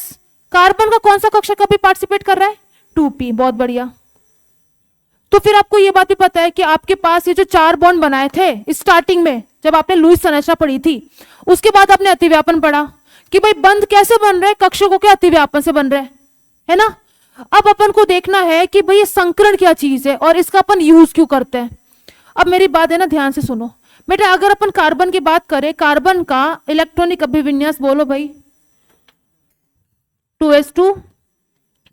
कार्बन का कौन सा कक्षक अभी पार्टिसिपेट कर रहा है? 2p। बहुत बढ़िया। तो फिर आपको ये बात भी पता है कि आपके पास ये जो 4 बॉन्ड बनाए थे स्टार्टिंग में, जब आपने लुईस संरचना पढ़ी थी, उसके बाद आपने अतिव्यापन पढ़ा कि भाई बंध कैसे बन रहे हैं? कक्षकों के अतिव्यापन से बन रहे हैं, है ना। अब अपन को देखना है कि भाई ये संकरण क्या चीज है और इसका अपन यूज क्यों करते हैं। अब मेरी बात है ना, ध्यान से सुनो बेटा। अगर अपन कार्बन की बात करें, कार्बन का इलेक्ट्रॉनिक अभिविन्यास बोलो भाई। 2s2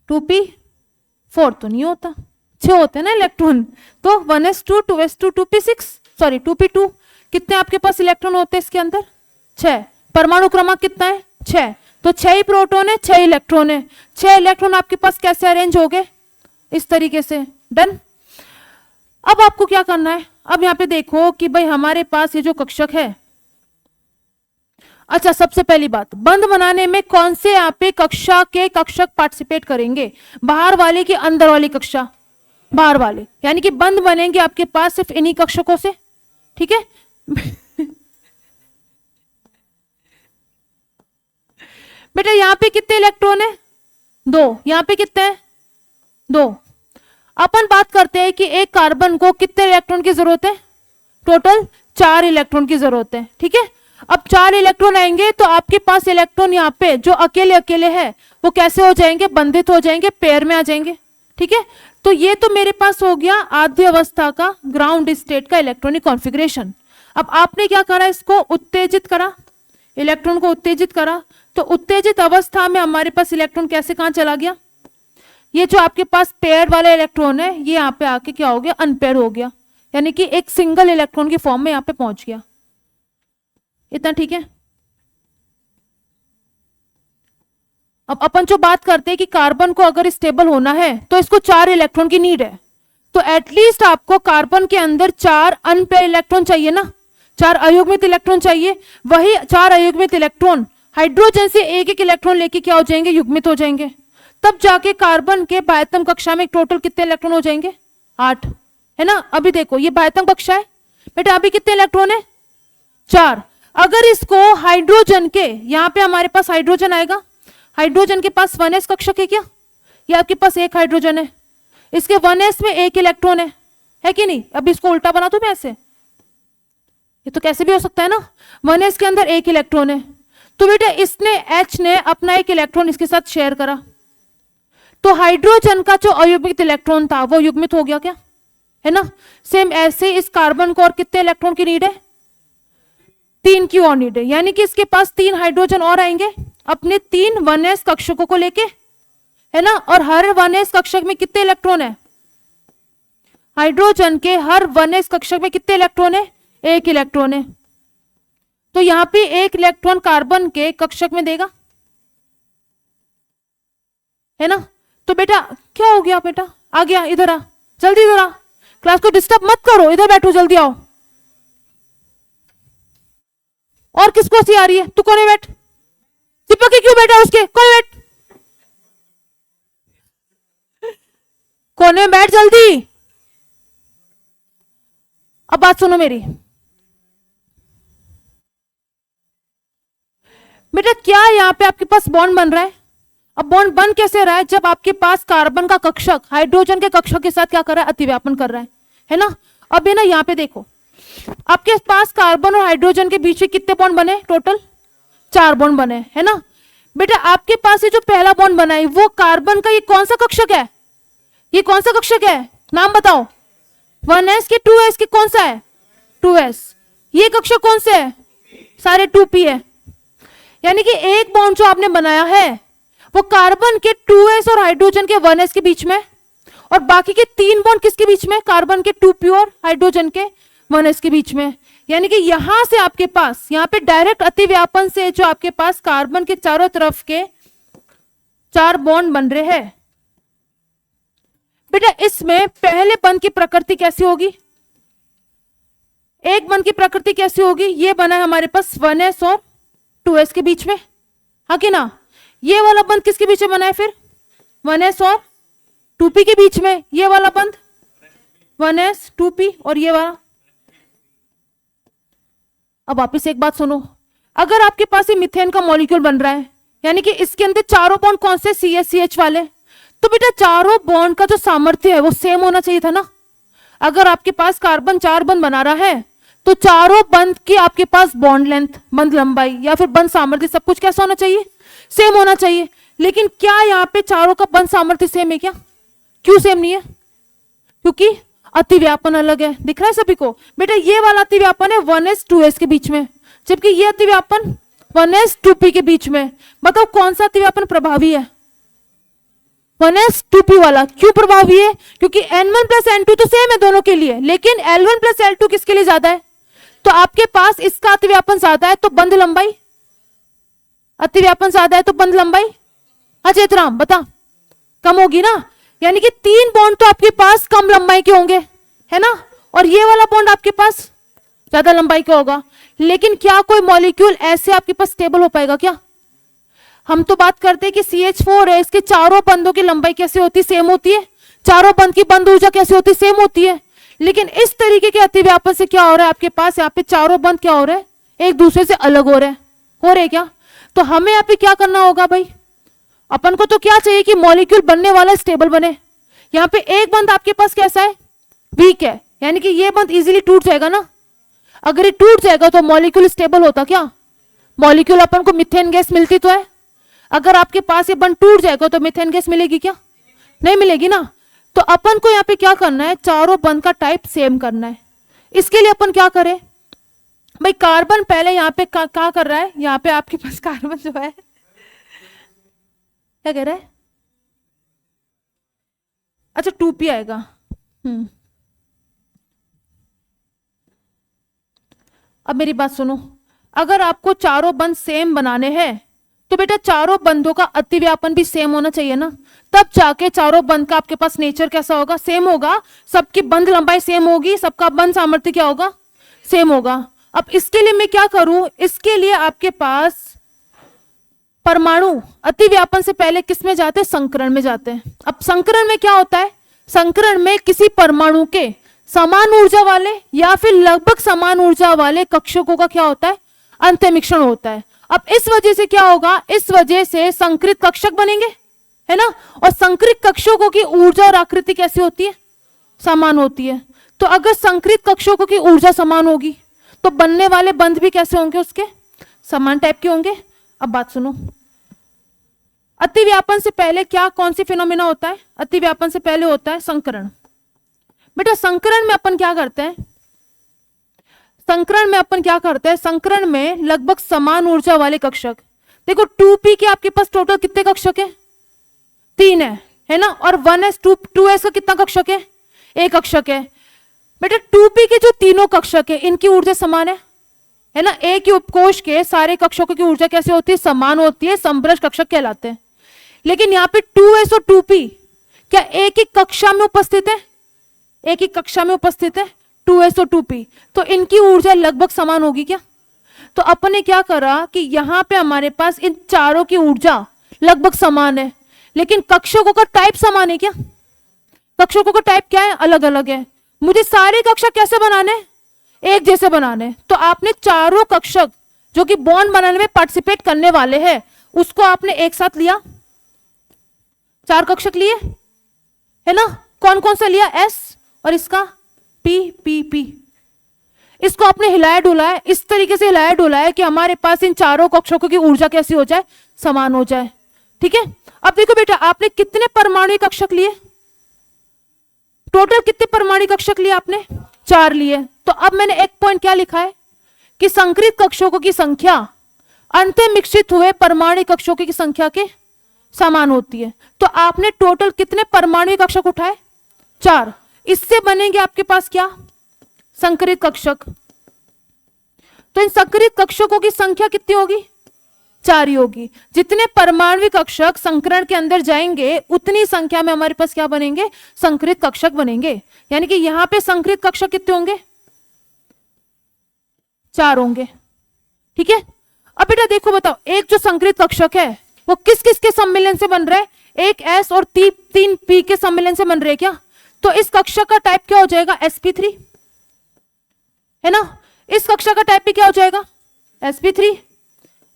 2p4 तो नहीं होता, 6 होते हैं ना इलेक्ट्रॉन। तो 1s2 2s2 2p6 sorry 2p2। कितने आपके पास इलेक्ट्रॉन होते हैं इसके अंदर? 6। परमाणु क्रमांक कितना है? 6। तो 6 ही प्रोटॉन है, 6 इलेक्ट्रॉन है। 6 इलेक्ट्रॉन आपके पास कैसे अरेंज हो गए? इस तरीके से। डन। अब आपको क्या करना है? अब यहां पे देखो कि भाई हमारे पास ये जो कक्षक है, अच्छा सबसे पहली बात, बंध बनाने में कौन से यहाँ पे कक्षा के कक्षक पार्टिसिपेट करेंगे? बाहर वाले की अंदर वाली कक्षा? बाहर वाले, यानी कि बंध बनेंगे आपके पास सिर्फ इन्हीं कक्षकों से। ठीक है बेटा यहाँ पे कितने इलेक्ट्रॉन है? 2। यहाँ पे कितने हैं? 2। अपन बात करते हैं कि एक कार्बन को कितने इलेक्ट्रॉन की जरूरत है? टोटल 4 इलेक्ट्रॉन की जरूरत है। ठीक है, अब 4 इलेक्ट्रॉन आएंगे तो आपके पास इलेक्ट्रॉन यहाँ पे जो अकेले अकेले है वो कैसे हो जाएंगे? बंधित हो जाएंगे, पेयर में आ जाएंगे। ठीक है, तो ये तो मेरे पास हो गया आद्य अवस्था का ग्राउंड स्टेट का इलेक्ट्रॉनिक कॉन्फ़िगरेशन। अब आपने क्या करा? इसको उत्तेजित करा। इलेक्ट्रॉन को उत्तेजित करा, तो उत्तेजित अवस्था में हमारे पास इलेक्ट्रॉन कैसे कहां चला गया, ये जो आपके पास पेयर वाला इलेक्ट्रॉन है ये यहाँ पे आके क्या हो गया, अनपेयर हो गया, यानी कि एक सिंगल इलेक्ट्रॉन की फॉर्म में यहाँ पे पहुंच गया। इतना ठीक है। अब अपन जो बात करते हैं कि कार्बन को अगर स्टेबल होना है तो इसको 4 इलेक्ट्रॉन की नीड है, तो एटलीस्ट आपको कार्बन के अंदर 4 अनपेयर इलेक्ट्रॉन चाहिए ना, 4 अयुग्मित इलेक्ट्रॉन चाहिए। वही 4 अयुग्मित इलेक्ट्रॉन हाइड्रोजन से एक एक इलेक्ट्रॉन लेके क्या हो जाएंगे, युग्मित हो जाएंगे। तब जाके कार्बन के बाह्यतम कक्षा में टोटल कितने इलेक्ट्रॉन हो जाएंगे, 8, है ना। अभी देखो ये बाह्यतम कक्षा है बेटा, अभी कितने इलेक्ट्रॉन है, 4। अगर इसको हाइड्रोजन के, यहां पे हमारे पास हाइड्रोजन आएगा, हाइड्रोजन के पास 1s कक्षक है क्या, ये आपके पास एक हाइड्रोजन है, इसके 1s में एक इलेक्ट्रॉन है कि नहीं। अभी इसको उल्टा बना दो मैं ऐसे, ये तो कैसे भी हो सकता है ना, 1s के अंदर एक इलेक्ट्रॉन है, तो बेटा इसने H ने अपना एक इलेक्ट्रॉन इसके साथ शेयर करा, तो हाइड्रोजन का जो अयुग्मित इलेक्ट्रॉन था वो युग्मित हो गया क्या, है ना। सेम ऐसे इस कार्बन को और कितने इलेक्ट्रॉन की नीड है, 3 की और नीड है, यानी कि इसके पास 3 हाइड्रोजन और आएंगे अपने 3 1s कक्षकों को लेके, है ना। और हर 1s कक्षक में कितने इलेक्ट्रॉन है, हाइड्रोजन के हर 1s कक्षक में कितने इलेक्ट्रॉन है, 1 इलेक्ट्रॉन है। तो यहां पे 1 इलेक्ट्रॉन कार्बन के कक्षक में देगा, है ना। तो बेटा क्या हो गया, बेटा आ गया, इधर आ, जल्दी इधर आ, क्लास को डिस्टर्ब मत करो, इधर बैठो, जल्दी आओ। और किसको सी आ रही है, तू कोने बैठ, चिपक के क्यों बैठा उसके, कोने बैठ, कोने में बैठ जल्दी। अब बात सुनो मेरी बेटा, क्या यहाँ पे आपके पास बॉन्ड बन रहा है। अब बॉन्ड बन कैसे रहा है, जब आपके पास कार्बन का कक्षक हाइड्रोजन के कक्षक के साथ क्या कर रहा है, अतिव्यापन कर रहा है ना। अब ये ना यहाँ पे देखो, आपके पास कार्बन और हाइड्रोजन के बीच में कितने बॉन्ड बने, टोटल 4 बॉन्ड बने, है ना। बेटा आपके पास ये जो पहला बॉन्ड बना है वो कार्बन का ये कौन सा कक्षक है, ये कौन सा कक्षक है, नाम बताओ, 1s के 2s के कौन सा है, 2s। ये कक्षक कौन से है, सारे 2p है, यानी कि एक बॉन्ड जो आपने बनाया है वो कार्बन के 2s और हाइड्रोजन के 1s के बीच में, और बाकी के 3 बॉन्ड किसके बीच में, कार्बन के 2p और हाइड्रोजन के 1s के बीच में। यानी कि यहां से आपके पास यहां पे डायरेक्ट अतिव्यापन से जो आपके पास कार्बन के चारों तरफ के 4 बॉन्ड बन रहे हैं। बेटा इसमें पहले बंध की प्रकृति कैसी होगी, एक बंध की प्रकृति कैसी होगी, ये बना है हमारे पास 1s और 2s के बीच में, हाँ कि ना। ये वाला बंध किसके बीच में बना है फिर, 1s और 2p के बीच में, ये वाला बंध 1s 2p और ये वाला। अब वापिस एक बात सुनो, अगर आपके पास ये मीथेन का मॉलिक्यूल बन रहा है, यानी कि इसके अंदर चारों बॉन्ड कौन से, CH वाले, तो बेटा चारों बॉन्ड का जो सामर्थ्य है वो सेम होना चाहिए था ना। अगर आपके पास कार्बन 4 बंध बना रहा है तो चारों बंध की आपके पास बॉन्ड लेंथ, बंध लंबाई या फिर बंध सामर्थ्य सब कुछ कैसा होना चाहिए, सेम होना चाहिए। लेकिन क्या यहाँ पे चारों का बंध सामर्थ्य सेम है क्या, क्यों सेम नहीं है, क्योंकि अतिव्यापन अलग है, दिख रहा है सभी को। बेटा ये वाला अतिव्यापन है 1s 2s के बीच में, जबकि ये अतिव्यापन 1s 2p के बीच में। बताओ कौन सा अतिव्यापन प्रभावी है, 1s 2p वाला। क्यों प्रभावी है, क्योंकि n1 प्लस n2 तो सेम है दोनों के लिए, लेकिन L1 प्लस L2 किसके लिए ज्यादा है, तो आपके पास इसका अतिव्यापन ज्यादा है तो बंध लंबाई, अतिव्यापन ज्यादा है तो बंध लंबाई, अचेतराम बता, कम होगी ना। यानी कि 3 बॉन्ड तो आपके पास कम लंबाई के होंगे, है ना, और ये वाला बॉन्ड आपके पास ज्यादा लंबाई का होगा। लेकिन क्या कोई मॉलिक्यूल ऐसे आपके पास स्टेबल हो पाएगा क्या, हम तो बात करते हैं कि CH4 है, इसके चारों बंधों की लंबाई कैसे होती है, सेम होती है, चारों बंध की बंध ऊर्जा कैसे होती है, सेम होती है। लेकिन इस तरीके के अतिव्यापन से क्या हो रहा है, आपके पास यहाँ पे चारों बंध क्या हो रहे हैं, एक दूसरे से अलग हो रहे हैं क्या। तो हमें यहाँ पे क्या करना होगा भाई, अपन को तो क्या चाहिए कि मॉलिक्यूल बनने वाला स्टेबल बने। यहाँ पे एक बंध आपके पास कैसा है, वीक है, यानी कि ये बंध इजीली टूट जाएगा ना। अगर ये टूट जाएगा तो मॉलिक्यूल स्टेबल होता क्या, मॉलिक्यूल अपन को मीथेन गैस मिलती तो है। अगर आपके पास ये बंध टूट जाएगा तो मीथेन गैस मिलेगी क्या, नहीं मिलेगी ना। तो अपन को यहाँ पे क्या करना है, चारों बंध का टाइप सेम करना है। इसके लिए अपन क्या करें, भाई कार्बन पहले यहाँ पे क्या कर रहा है, यहाँ पे आपके पास कार्बन जो है क्या कह रहा है, अच्छा 2p आएगा। अब मेरी बात सुनो, अगर आपको चारों बंध सेम बनाने हैं तो बेटा चारों बंधों का अतिव्यापन भी सेम होना चाहिए ना, तब जाके चारों बंध का आपके पास नेचर कैसा होगा, सेम होगा, सबकी बंध लंबाई सेम होगी, सबका बंध सामर्थ्य क्या होगा, सेम होगा। अब इसके लिए मैं क्या करूं, इसके लिए आपके पास परमाणु अतिव्यापन से पहले किस में जाते हैं, संकरण में जाते हैं। अब संकरण में क्या होता है, संकरण में किसी परमाणु के समान ऊर्जा वाले या फिर लगभग समान ऊर्जा वाले कक्षकों का क्या होता है, अंतःमिश्रण होता है। अब इस वजह से क्या होगा, इस वजह से संकृत कक्षक बनेंगे, है ना, और संकृत कक्षकों की ऊर्जा और आकृति कैसी होती है, समान होती है। तो अगर संकृत कक्षकों की ऊर्जा समान होगी तो बनने वाले बंध भी कैसे होंगे, उसके समान टाइप के होंगे। अब बात सुनो, अतिव्यापन से पहले क्या, कौन सी फिनोमिना होता है, अतिव्यापन से पहले होता है संकरण। बेटा संकरण में अपन क्या करते हैं, संकरण में अपन क्या करते हैं, संकरण में लगभग समान ऊर्जा वाले कक्षक, देखो 2p के आपके पास टोटल कितने कक्षक है, 3 है ना, और 1s 2s का कितना कक्षक है, 1 कक्षक है। बेटा 2p के जो तीनों कक्षक है इनकी ऊर्जा समान है ना, एक ही उपकोष के सारे कक्षकों की ऊर्जा कैसे होती है, समान होती है, समभ्रज कक्षक कहलाते हैं। लेकिन यहाँ पे 2s और 2p क्या एक ही कक्षा में उपस्थित है, एक ही कक्षा में उपस्थित है 2s और 2p, तो इनकी ऊर्जा लगभग समान होगी क्या। तो अपन ने क्या करा कि यहाँ पे हमारे पास इन चारों की ऊर्जा लगभग समान है, लेकिन कक्षकों का टाइप समान है क्या, कक्षकों का टाइप क्या है, अलग अलग है। मुझे सारे कक्षक कैसे बनाने, एक जैसे बनाने, तो आपने चारों कक्षक जो कि बॉन्ड बनाने में पार्टिसिपेट करने वाले हैं उसको आपने एक साथ लिया, 4 कक्षक लिए, है ना, कौन कौन सा लिया, S और इसका P, इसको आपने हिलाया डुलाया, इस तरीके से हिलाया डुलाया कि हमारे पास इन चारों कक्षकों की ऊर्जा कैसी हो जाए, समान हो जाए। ठीक है, अब देखो बेटा आपने कितने परमाणु कक्षक लिए, टोटल कितने परमाणु कक्षक लिए आपने, 4 लिए। तो अब मैंने एक पॉइंट क्या लिखा है कि संकृत कक्षकों की संख्या अंतःमिश्रित हुए परमाणु कक्षकों की संख्या के समान होती है। तो आपने टोटल कितने परमाणु कक्षक उठाए, 4, इससे बनेंगे आपके पास क्या, संकरित कक्षक। तो इन संकरित कक्षकों की संख्या कितनी होगी, 4 ही होगी। जितने परमाणु कक्षक संकरण के अंदर जाएंगे उतनी संख्या में हमारे पास क्या बनेंगे, संकरित कक्षक बनेंगे। यानी कि यहां पे संकरित कक्षक कितने होंगे, 4 होंगे। ठीक है, अब बेटा देखो बताओ, एक जो संकरित कक्षक है वो किस किस के सम्मिलन से बन रहा है, एक S और 3 P के सम्मिलन से बन रहे क्या। तो इस कक्षक का टाइप क्या हो जाएगा, sp3, है ना, इस कक्षक का टाइप भी क्या हो जाएगा, sp3,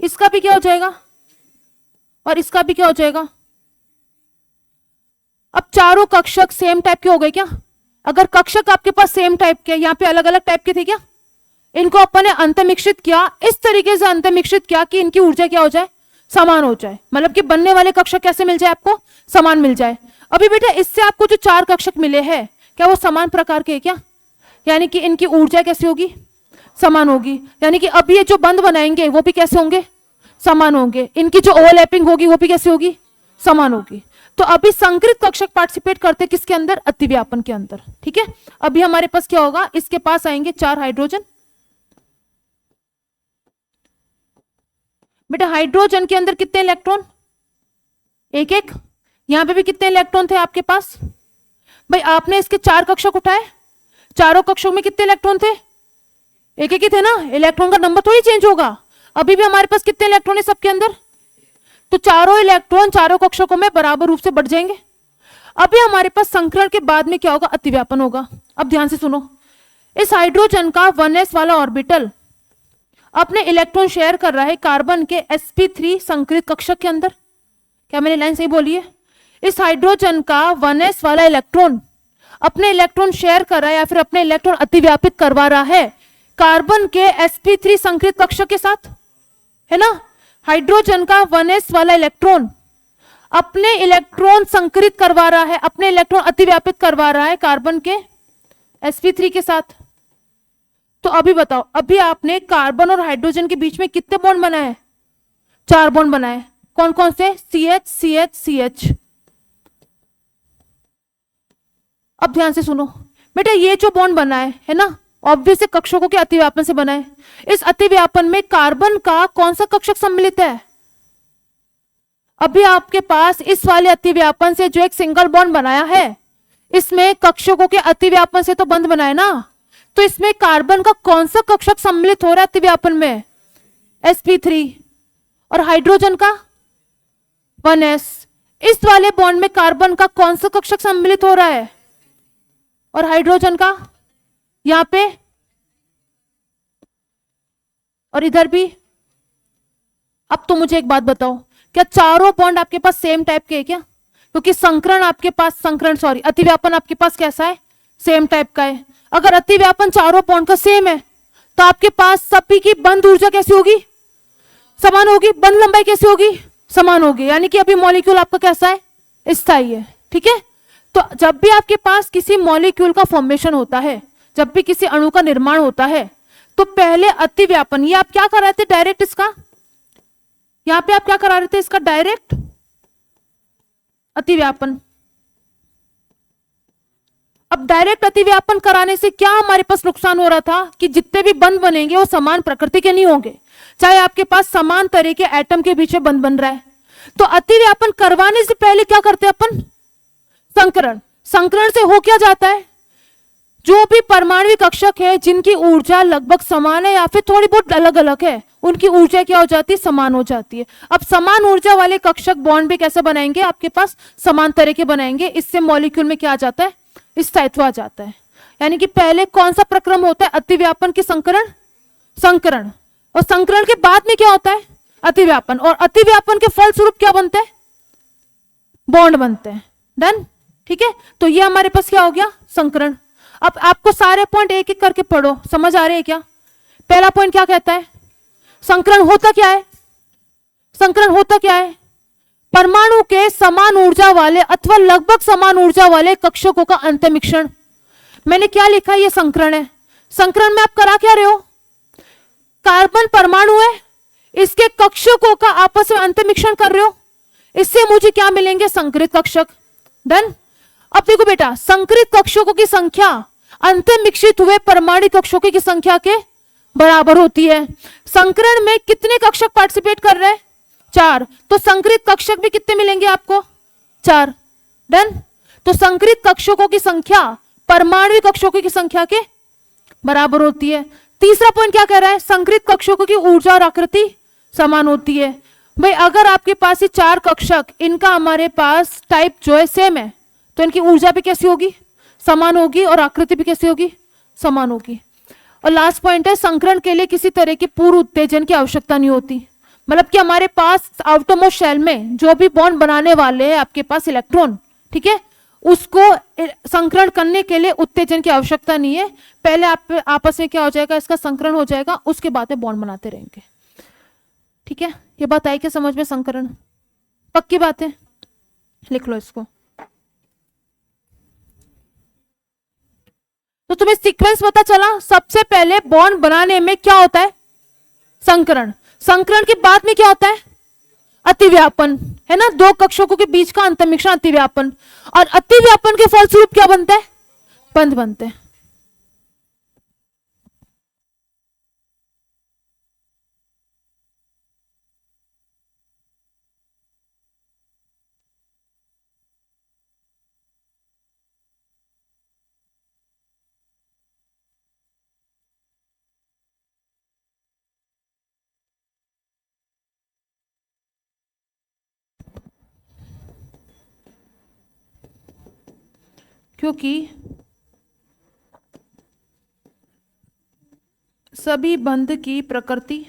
इसका भी क्या हो जाएगा और इसका भी क्या हो जाएगा। अब चारों कक्षक सेम टाइप के हो गए क्या, अगर कक्षक आपके पास सेम टाइप के, यहाँ पे अलग अलग टाइप के थे क्या, इनको अपन ने अंतःमिश्रित किया, इस तरीके से अंतःमिश्रित किया कि इनकी ऊर्जा क्या हो जाए, समान हो जाए, मतलब कि बनने वाले कक्षक कैसे मिल जाए आपको, समान मिल जाए। अभी बेटा इससे आपको जो 4 कक्षक मिले हैं क्या वो समान प्रकार के हैं क्या, यानी कि इनकी ऊर्जा कैसी होगी, समान होगी। यानी कि अब ये जो बंध बनाएंगे वो भी कैसे होंगे, समान होंगे, इनकी जो ओवरलैपिंग होगी वो भी कैसे होगी, समान होगी। तो अभी संकृत कक्षक पार्टिसिपेट करते किसके अंदर, अतिव्यापन के अंदर। ठीक है, अभी हमारे पास क्या होगा, इसके पास आएंगे 4 हाइड्रोजन। बेटा हाइड्रोजन के अंदर कितने इलेक्ट्रॉन, 1-1, यहां पे भी कितने इलेक्ट्रॉन थे आपके पास, भाई आपने इसके 4 कक्षक उठाए, चारों कक्षों में कितने इलेक्ट्रॉन थे, 1-1 ही थे ना, इलेक्ट्रॉन का नंबर थोड़ी चेंज होगा। अभी भी हमारे पास कितने इलेक्ट्रॉन है सबके अंदर, तो चारों इलेक्ट्रॉन चारों कक्षकों में बराबर रूप से बढ़ जाएंगे। अभी हमारे पास संकरण के बाद में क्या होगा, अतिव्यापन होगा। अब ध्यान से सुनो, इस हाइड्रोजन का 1s वाला ऑर्बिटल अपने इलेक्ट्रॉन शेयर कर रहा है कार्बन के sp3 संकरित कक्षक के अंदर। क्या मैंने लाइन सही बोली है, इस हाइड्रोजन का 1s वाला इलेक्ट्रॉन अपने इलेक्ट्रॉन शेयर कर रहा है या फिर अपने इलेक्ट्रॉन अतिव्यापित करवा रहा है कार्बन के sp3 संकरित कक्षक के साथ, है ना। हाइड्रोजन का 1s वाला इलेक्ट्रॉन अपने इलेक्ट्रॉन संकरित करवा रहा है, अपने इलेक्ट्रॉन अतिव्यापित करवा रहा है कार्बन के sp3 के साथ। तो अभी बताओ, अभी आपने कार्बन और हाइड्रोजन के बीच में कितने बॉन्ड बनाए? 4 बॉन्ड बनाए। कौन कौन से? C H C H C H. अब ध्यान से सुनो बेटा, ये जो बॉन्ड बना है ना, ऑब्वियस कक्षकों के अतिव्यापन से बना है। इस अतिव्यापन में कार्बन का कौन सा कक्षक सम्मिलित है? अभी आपके पास इस वाले अतिव्यापन से जो एक सिंगल बॉन्ड बनाया है, इसमें कक्षकों के अतिव्यापन से तो बंध बना है ना, तो इसमें कार्बन का कौन सा कक्षक सम्मिलित हो रहा है अतिव्यापन में? sp3। और हाइड्रोजन का 1s। इस वाले बॉन्ड में कार्बन का कौन सा कक्षक सम्मिलित हो रहा है? और हाइड्रोजन का यहां पे, और इधर भी। अब तो मुझे एक बात बताओ, क्या चारों बॉन्ड आपके पास सेम टाइप के है क्या? क्योंकि संकरण आपके पास, संकरण सॉरी, अतिव्यापन आपके पास कैसा है? सेम टाइप का है। अगर अतिव्यापन चारों बॉन्ड का सेम है, तो आपके पास सभी की बंध ऊर्जा कैसी होगी? समान होगी। बंध लंबाई कैसी होगी? समान होगी। यानी कि अभी मॉलिक्यूल आपका कैसा है? स्थायी है। ठीक है। तो जब भी आपके पास किसी मॉलिक्यूल का फॉर्मेशन होता है, जब भी किसी अणु का निर्माण होता है, तो पहले अतिव्यापन, ये आप क्या कर रहे थे डायरेक्ट इसका, यहां पे आप क्या करा रहे थे इसका डायरेक्ट अतिव्यापन। अब डायरेक्ट अतिव्यापन कराने से क्या हमारे पास नुकसान हो रहा था कि जितने भी बंध बनेंगे वो समान प्रकृति के नहीं होंगे, चाहे आपके पास समान तरह के एटम के बीच में बंध बन रहा है। तो अतिव्यापन करवाने से पहले क्या करते हैं अपन? संकरण। संकरण से हो क्या जाता है? जो भी परमाणु कक्षक है जिनकी ऊर्जा लगभग समान है या फिर थोड़ी बहुत अलग अलग है, उनकी ऊर्जा क्या हो जाती है? समान हो जाती है। अब समान ऊर्जा वाले कक्षक बॉन्ड भी कैसे बनाएंगे आपके पास? समान तरह के बनाएंगे। इससे मॉलिक्यूल में क्या आ जाता है? स्थायित्व आ जाता है। यानी कि पहले कौन सा प्रक्रम होता है? अतिव्यापन की संकरण, संकरण। और संकरण के बाद में क्या होता है? अतिव्यापन। और अतिव्यापन के फलस्वरूप क्या बनते हैं? बॉन्ड बनते हैं। डन। ठीक है। तो ये हमारे पास क्या हो गया? संकरण। अब आपको सारे पॉइंट एक एक करके पढ़ो, समझ आ रहे हैं क्या? पहला पॉइंट क्या कहता है? संकरण होता क्या है? संकरण होता क्या है? परमाणु के समान ऊर्जा वाले अथवा लगभग समान ऊर्जा वाले कक्षकों का अंतमिश्रण। मैंने क्या लिखा है? ये संकरण है। संकरण में आप करा क्या रहे हो? कार्बन परमाणु है, इसके कक्षकों का आपस में अंतमिश्रण कर रहे हो। इससे मुझे क्या मिलेंगे? संकरित कक्षक। डन। अब देखो बेटा, संकरित कक्षकों की संख्या अंतमिश्रित हुए परमाणु कक्षकों की संख्या के बराबर होती है। संकरण में कितने कक्षक पार्टिसिपेट कर रहे हैं? 4। तो संकरित कक्षक भी कितने मिलेंगे आपको? 4। डन। तो संकरित कक्षकों की संख्या परमाणु कक्षकों की संख्या के बराबर होती है। तीसरा पॉइंट क्या कह रहा है? संकरित कक्षकों की ऊर्जा और आकृति समान होती है। भाई अगर आपके पास ये 4 कक्षक, इनका हमारे पास टाइप जो है सेम है, तो इनकी ऊर्जा भी कैसी होगी? समान होगी। और आकृति भी कैसी होगी? समान होगी। और लास्ट पॉइंट है, संकरण के लिए किसी तरह की पूर्व उत्तेजन की आवश्यकता नहीं होती। मतलब कि हमारे पास आउटरमोस्ट शेल में जो भी बॉन्ड बनाने वाले हैं आपके पास इलेक्ट्रॉन, ठीक है, उसको संकरण करने के लिए उत्तेजन की आवश्यकता नहीं है। पहले आप आपस में क्या हो जाएगा? इसका संकरण हो जाएगा, उसके बाद में बॉन्ड बनाते रहेंगे। ठीक है। ये बात आई क्या समझ में? संकरण पक्की बात है, लिख लो इसको। तो तुम्हें सीक्वेंस पता चला। सबसे पहले बॉन्ड बनाने में क्या होता है? संकरण। संकरण के बाद में क्या होता है? अतिव्यापन, है ना? 2 कक्षकों के बीच का अंतमिश्रण, अतिव्यापन। और अतिव्यापन के फलस्वरूप क्या बनता है? बंध बनते हैं। क्योंकि सभी बंध की प्रकृति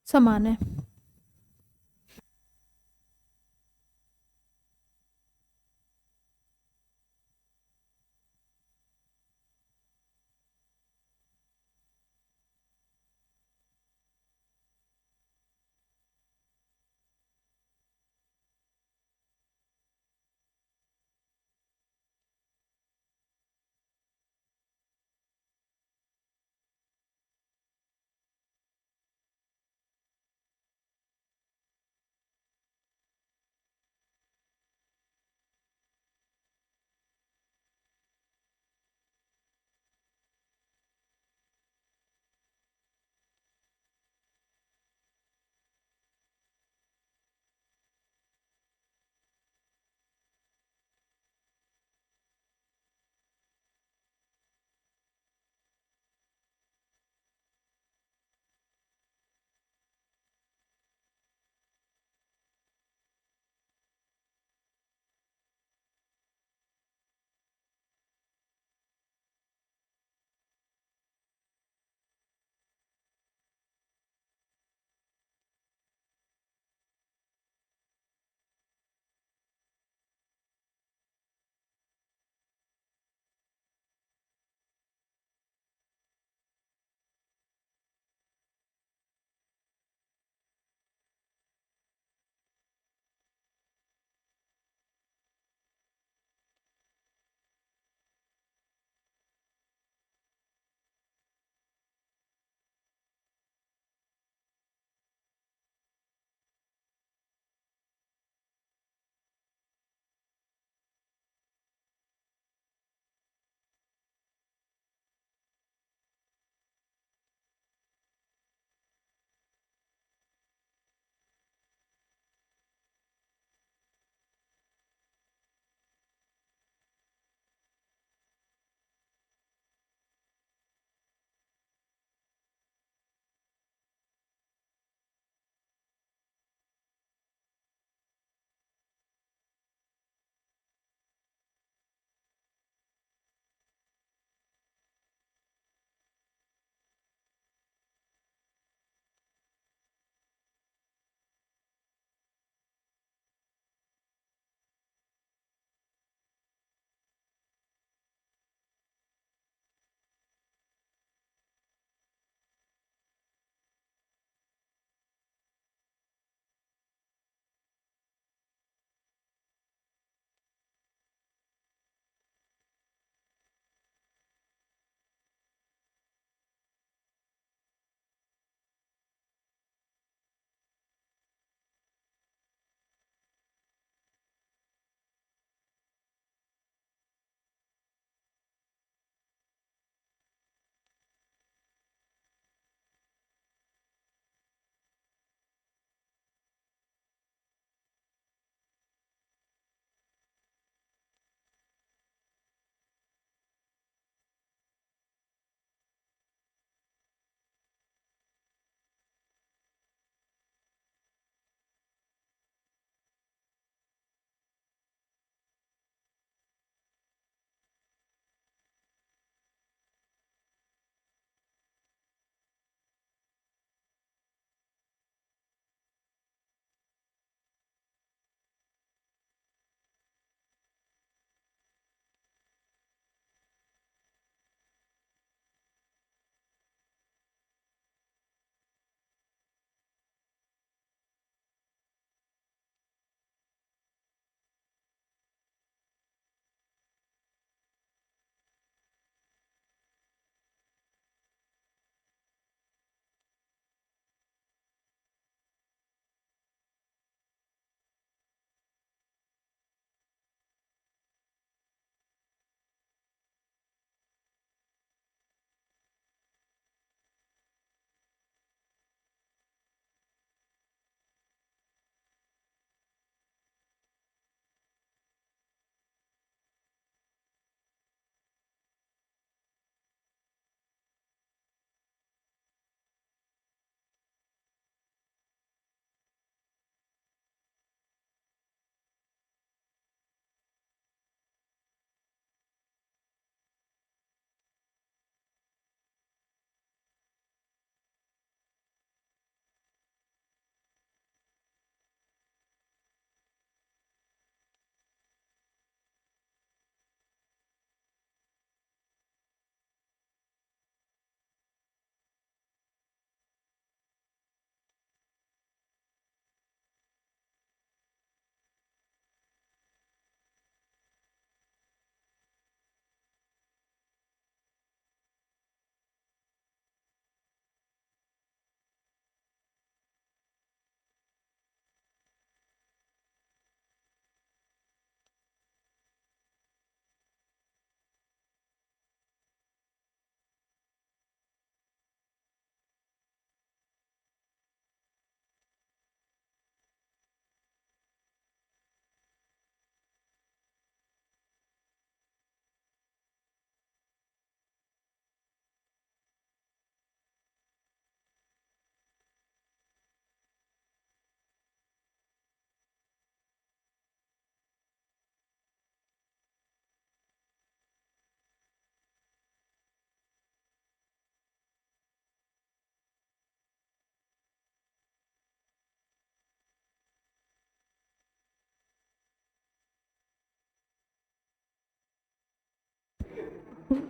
समान है।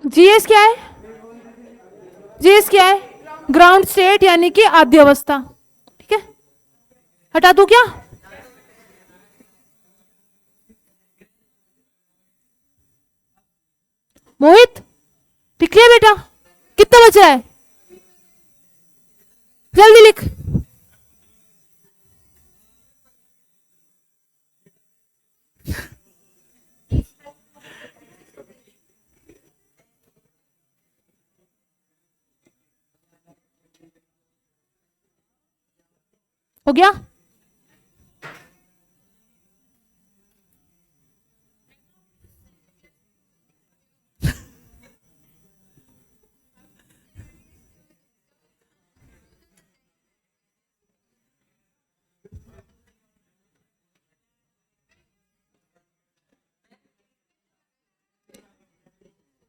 जीएस क्या है? जीएस क्या है? ग्राउंड स्टेट यानी कि आद्य अवस्था। ठीक है, हटा दूं क्या? मोहित लिख लिया बेटा? कितना बच रहा है? जल्दी लिख। हो गया?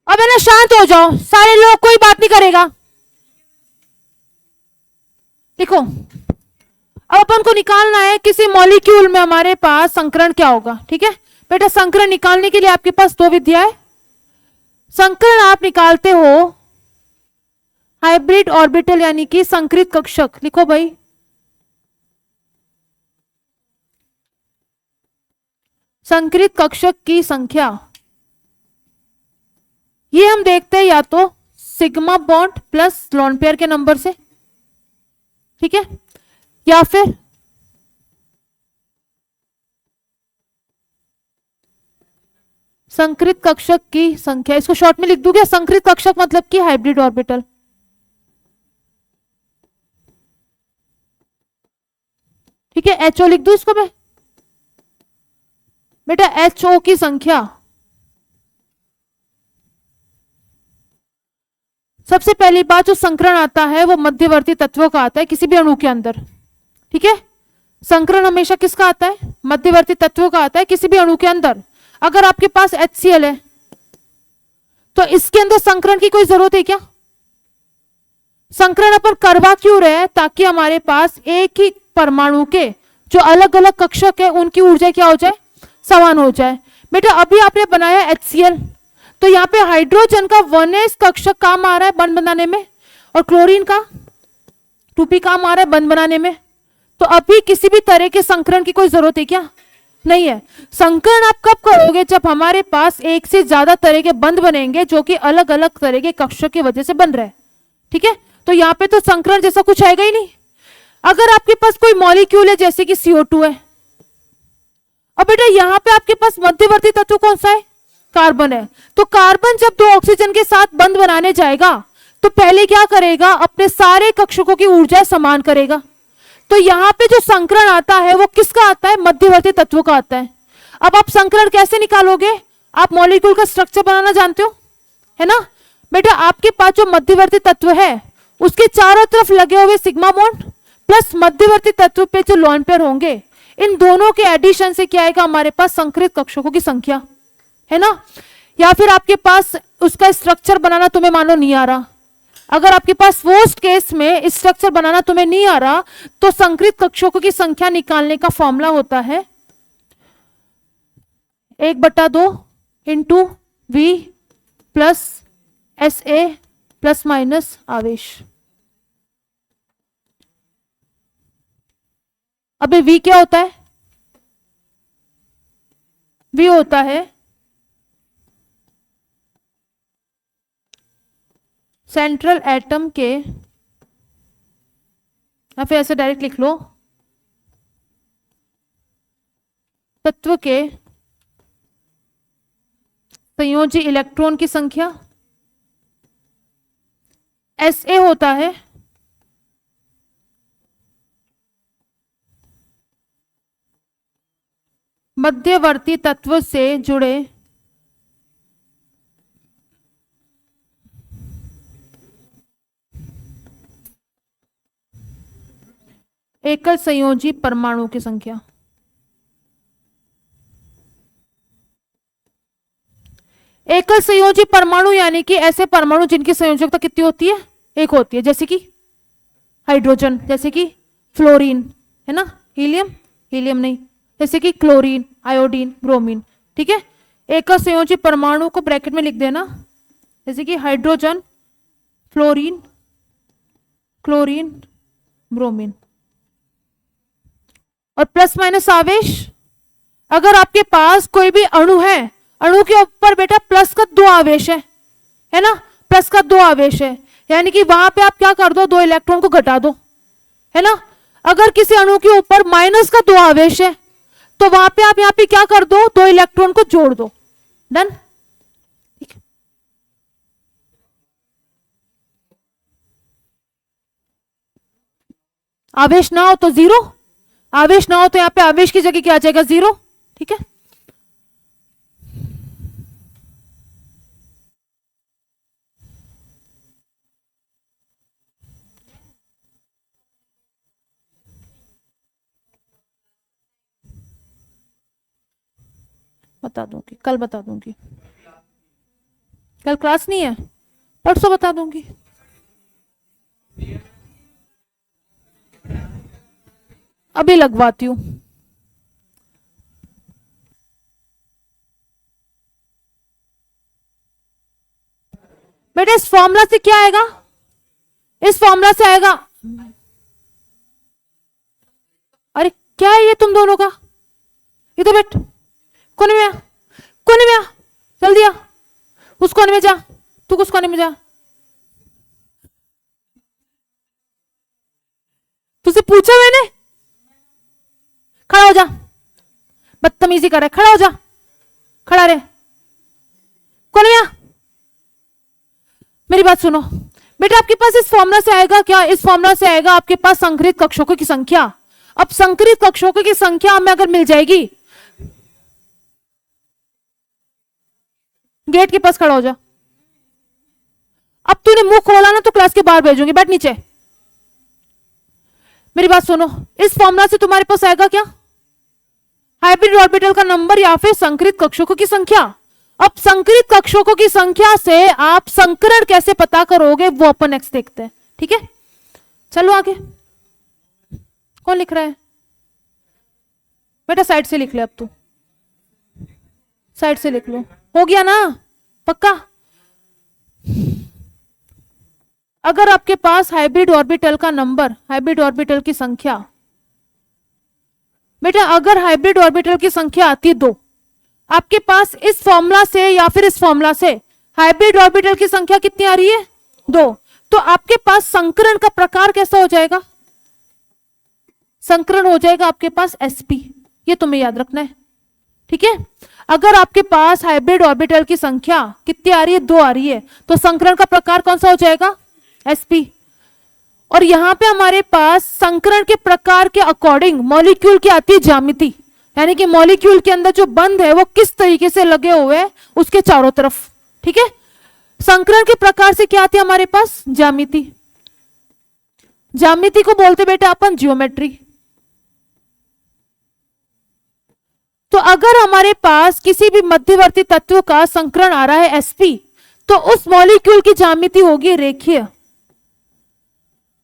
अब है ना, शांत हो जाओ सारे लोग, कोई बात नहीं करेगा। देखो, अब अपन को निकालना है किसी मॉलिक्यूल में हमारे पास संकरण क्या होगा। ठीक है बेटा, संकरण निकालने के लिए आपके पास दो विधियां है। संकरण आप निकालते हो हाइब्रिड ऑर्बिटल यानी कि संकृत कक्षक। लिखो भाई, संकृत कक्षक की संख्या ये हम देखते हैं या तो sigma bond plus lone pair के नंबर से, ठीक है, या फिर संकृत कक्षक की संख्या। इसको शॉर्ट में लिख दूं क्या? संकृत कक्षक मतलब कि हाइब्रिड ऑर्बिटल। ठीक है, एचओ लिख दूं इसको मैं? बेटा एचओ की संख्या सबसे पहली बात, जो संकरण आता है वो मध्यवर्ती तत्वों का आता है किसी भी अणु के अंदर। ठीक है, संकरण हमेशा किसका आता है? मध्यवर्ती तत्वों का आता है किसी भी अणु के अंदर। अगर आपके पास HCl है तो इसके अंदर संकरण की कोई जरूरत है क्या? संकरण अपन करवा क्यों रहे हैं? ताकि हमारे पास एक ही परमाणु के जो अलग अलग कक्षक है उनकी ऊर्जा क्या हो जाए? समान हो जाए। बेटा अभी आपने बनाया HCl, तो यहाँ पे हाइड्रोजन का 1s कक्षक काम आ रहा है बंध बनाने में, और क्लोरीन का 2p काम आ रहा है बंध बनाने में। तो अभी किसी भी तरह के संकरण की कोई जरूरत है क्या? नहीं है। संकरण आप कब करोगे? जब हमारे पास एक से ज्यादा तरह के बंध बनेंगे जो कि अलग अलग तरह के कक्षक की वजह से बन रहे हैं। ठीक है, तो यहाँ पे तो संकरण जैसा कुछ आएगा ही नहीं। अगर आपके पास कोई मॉलिक्यूल है जैसे कि CO2 है, और बेटा यहाँ पे आपके पास मध्यवर्ती तत्व कौन सा है? कार्बन है। तो कार्बन जब दो ऑक्सीजन के साथ बंध बनाने जाएगा तो पहले क्या करेगा? अपने सारे कक्षकों की ऊर्जा समान करेगा। तो यहाँ पे जो संकरण आता है वो किसका आता है? मध्यवर्ती तत्व का आता है। अब आप संकरण कैसे निकालोगे? आप मॉलिक्यूल का स्ट्रक्चर बनाना जानते हो, है ना बेटा? आपके पास जो मध्यवर्ती तत्व है उसके चारों तरफ लगे हुए सिग्मा बॉन्ड प्लस मध्यवर्ती तत्व पे जो लोन पेयर होंगे, इन दोनों के एडिशन से क्या आएगा? हमारे पास संकृत कक्षकों की संख्या, है ना? या फिर आपके पास उसका स्ट्रक्चर बनाना तुम्हें मानो नहीं आ रहा, अगर आपके पास वर्स्ट केस में स्ट्रक्चर बनाना तुम्हें नहीं आ रहा, तो संकृत कक्षकों की संख्या निकालने का फॉर्मूला होता है 1/2 into V plus SA plus minus आवेश। अबे V क्या होता है? V होता है सेंट्रल एटम के, या फिर ऐसे डायरेक्ट लिख लो, तत्व के संयोजी इलेक्ट्रॉन की संख्या। SA होता है मध्यवर्ती तत्व से जुड़े एकल संयोजी परमाणु की संख्या। एकल संयोजी परमाणु यानी कि ऐसे परमाणु जिनकी संयोजकता कितनी होती है? एक होती है, जैसे कि हाइड्रोजन, जैसे कि फ्लोरीन, है ना? हीलियम, हीलियम नहीं, जैसे कि क्लोरीन, आयोडीन, ब्रोमीन। ठीक है, एकल संयोजी परमाणु को ब्रैकेट में लिख देना जैसे कि हाइड्रोजन, फ्लोरीन, क्लोरीन, ब्रोमीन। और प्लस माइनस आवेश, अगर आपके पास कोई भी अणु है, अणु के ऊपर बेटा प्लस का 2 आवेश है ना, प्लस का 2 आवेश है, यानी कि वहां पे आप क्या कर दो, 2 इलेक्ट्रॉन को घटा दो, है ना। अगर किसी अणु के ऊपर माइनस का 2 आवेश है तो वहां पे आप यहाँ पे क्या कर दो, 2 इलेक्ट्रॉन को जोड़ दो। डन। ठीक है, आवेश ना हो तो 0, आवेश ना हो तो यहाँ पे आवेश की जगह क्या आ जाएगा, 0। ठीक है, बता दूंगी, कल बता दूंगी, कल क्लास नहीं है, परसों बता दूंगी। अभी लगवाती हूं। बेटा इस फॉर्मूला से क्या आएगा, इस फॉर्मूला से आएगा, अरे क्या है ये तुम दोनों का, इधर बैठ, कोने में आ, कोने में आ, जल्दी आ, उस कोने में जा, तू उस कोने में जा। तुझसे पूछा मैंने, खड़ा हो जा, बदतमीजी कर रहा है, खड़ा हो जा, खड़ा रहे, कोने में आ। मेरी बात सुनो बेटा, आपके पास इस फॉर्मूला से आएगा क्या, इस फॉर्मूला से आएगा आपके पास संकरित कक्षकों की संख्या। अब संकरित कक्षकों की संख्या हमें अगर मिल जाएगी, गेट के पास खड़ा हो जा। अब तूने मुंह खोला ना तो क्लास के बाहर भेजूंगी, बैठ नीचे। मेरी बात सुनो, इस फॉर्मूला से तुम्हारे पास आएगा क्या, हाइब्रिड ऑर्बिटल का नंबर या फिर संकरित कक्षकों की संख्या। अब संकरित कक्षकों की संख्या से आप संकरण कैसे पता करोगे वो अपन नेक्स्ट देखते हैं। ठीक है, चलो आगे। कौन लिख रहा है बेटा, साइड से लिख ले, अब तू साइड से लिख लो, हो गया ना पक्का। अगर आपके पास हाइब्रिड ऑर्बिटल का नंबर, हाइब्रिड ऑर्बिटल की संख्या, बेटा अगर हाइब्रिड ऑर्बिटल की संख्या आती है 2, आपके पास इस फॉर्मूला से या फिर इस फॉर्मूला से हाइब्रिड ऑर्बिटल की संख्या कितनी आ रही है, 2, तो आपके पास संकरण का प्रकार कैसा हो जाएगा, संकरण हो जाएगा आपके पास sp, ये तुम्हें याद रखना है। ठीक है, अगर आपके पास हाइब्रिड ऑर्बिटल की संख्या कितनी आ रही है, 2 आ रही है, तो संकरण का प्रकार कौन सा हो जाएगा, sp। और यहां पे हमारे पास संकरण के प्रकार के अकॉर्डिंग मॉलिक्यूल की आती है ज्यामिति, यानी कि मॉलिक्यूल के अंदर जो बंध है वो किस तरीके से लगे हुए हैं उसके चारों तरफ। ठीक है, संकरण के प्रकार से क्या आती है हमारे पास, ज्यामिति। ज्यामिति को बोलते बेटा अपन ज्योमेट्री। तो अगर हमारे पास किसी भी मध्यवर्ती तत्व का संकरण आ रहा है sp, तो उस मॉलिक्यूल की ज्यामिति होगी रेखीय।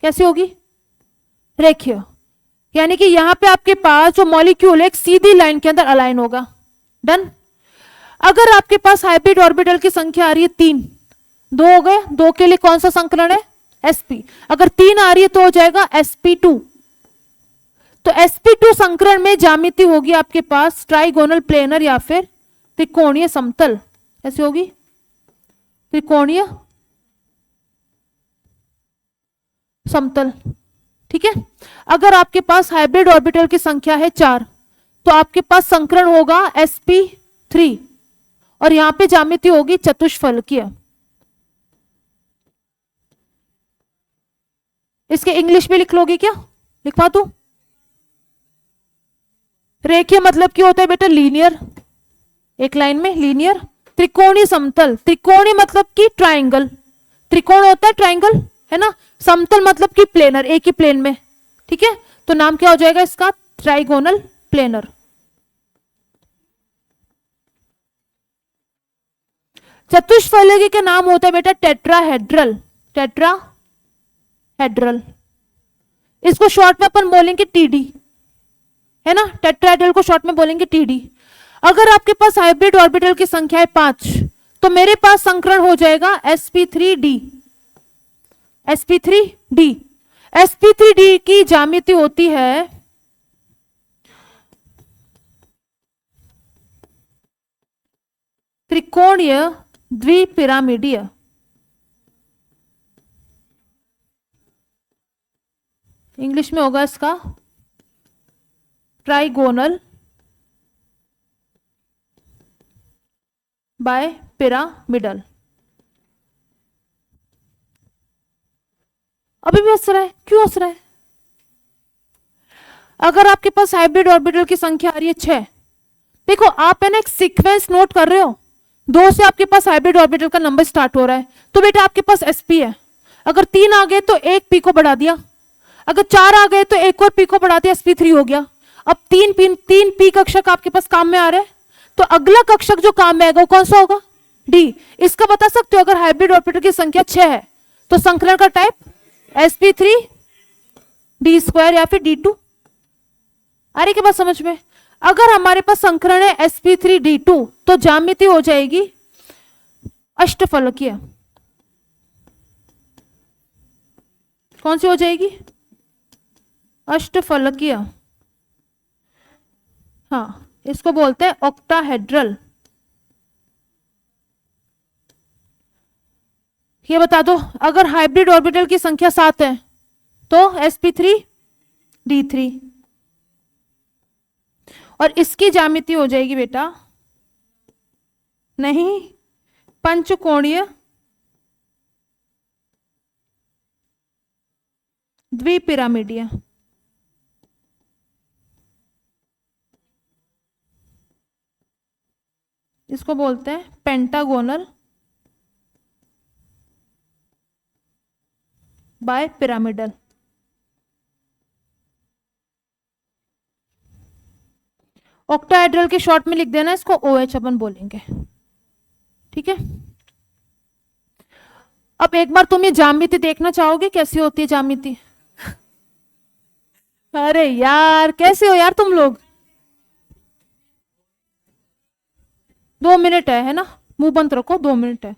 कैसे होगी, रेखीय, यानी कि यहां पे आपके पास जो मॉलिक्यूल एक सीधी लाइन के अंदर अलाइन होगा। डन। अगर आपके पास हाइब्रिड ऑर्बिटल की संख्या आ रही है 3, 2 हो गए, 2 के लिए कौन सा संकलन है, sp। अगर 3 आ रही है तो हो जाएगा sp2। तो sp2 संकरण में ज्यामिति होगी आपके पास ट्राइगोनल प्लेनर या फिर त्रिकोणीय समतल। ऐसे होगी त्रिकोणीय समतल। ठीक है, अगर आपके पास हाइब्रिड ऑर्बिटल की संख्या है 4, तो आपके पास संकरण होगा sp3 और यहां पे ज्यामिति होगी चतुष्फलकीय। इसके इंग्लिश में लिख लोगे क्या, लिखवा दूं। रेखीय मतलब क्या होता है बेटा, लीनियर, एक लाइन में लीनियर। त्रिकोणीय समतल, त्रिकोणीय मतलब कि ट्राइंगल, त्रिकोण होता है ट्राइंगल, है ना। समतल मतलब कि प्लेनर, एक ही प्लेन में। ठीक है, तो नाम क्या हो जाएगा इसका, ट्राइगोनल प्लेनर। चतुष्फलकीय का नाम होता है बेटा टेट्राहेड्रल, टेट्राहेड्रल। इसको शॉर्ट में अपन बोलेंगे टीडी, है ना, टेट्राहेड्रल को शॉर्ट में बोलेंगे टीडी। अगर आपके पास हाइब्रिड ऑर्बिटल की संख्या है 5, तो मेरे पास संकरण हो जाएगा sp3d। sp3d sp3d की ज्यामिति होती है त्रिकोणीय द्विपिरामिडीय। इंग्लिश में होगा इसका ट्राइगोनल बाय पिरामिडल। अभी भी हंस रहा है, क्यों हंस रहा है? अगर आपके पास हाइब्रिड ऑर्बिटल की संख्या आ रही है 6, देखो आप है ना एक सीक्वेंस नोट कर रहे हो, 2 से आपके पास हाइब्रिड ऑर्बिटल का नंबर स्टार्ट हो रहा है, तो बेटा आपके पास sp है। अगर 3 आ गए तो 1 p को बढ़ा दिया, अगर 4 आ गए तो 1 और p को बढ़ा दिया, sp3 हो गया। अब 3 p कक्षक आपके पास काम में आ रहे हैं, तो अगला कक्षक जो काम में आएगा वो कौन सा होगा? d। इसका बता सकते हो अगर हाइब्रिड ऑर्बिटल की संख्या 6 है तो संकलन का टाइप sp3 d² या फिर d2। आ रही क्या बात समझ में? अगर हमारे पास संकरण है sp3 d2 तो ज्यामिति हो जाएगी अष्टफलकीय। कौन सी हो जाएगी? अष्टफलकीय। हाँ, इसको बोलते हैं ऑक्टाहेड्रल। ये बता दो अगर हाइब्रिड ऑर्बिटल की संख्या 7 है तो sp3 d3, और इसकी ज्यामिति हो जाएगी बेटा नहीं पंचकोणीय द्विपिरामिडीय। इसको बोलते हैं पेंटागोनल बाय पिरामिडल। ऑक्टाहेड्रल के शॉर्ट में लिख देना, इसको OH अपन बोलेंगे, ठीक है। अब एक बार तुम ये ज्यामिति देखना चाहोगे कैसी होती है ज्यामिति? अरे यार कैसे हो यार तुम लोग? 2 मिनट है ना, मुंह बंद रखो, 2 मिनट है।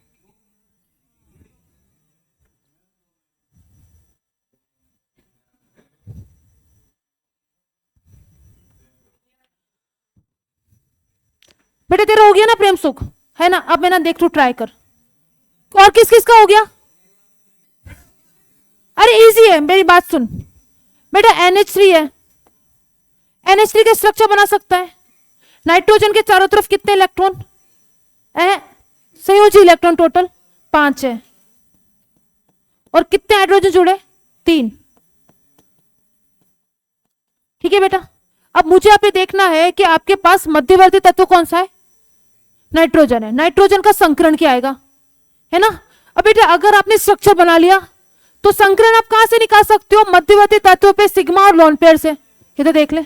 बेटे तेरा हो गया ना प्रेम सुख, है ना? अब मैं ना देख तू ट्राई कर। और किस किस का हो गया? अरे इजी है, मेरी बात सुन बेटा। NH3 है, NH3 का स्ट्रक्चर बना सकता है। नाइट्रोजन के चारों तरफ कितने इलेक्ट्रॉन है? संयोजी इलेक्ट्रॉन टोटल 5 है, और कितने हाइड्रोजन जुड़े? 3। ठीक है बेटा। अब मुझे आप ये देखना है कि आपके पास मध्यवर्ती तत्व कौन सा है? नाइट्रोजन है। नाइट्रोजन का संकरण क्या आएगा, है ना? अब बेटा अगर आपने स्ट्रक्चर बना लिया तो संकरण आप कहां से निकाल सकते हो? मध्यवर्ती तत्वों पे सिग्मा और लोन पेयर से। ये तो देख ले,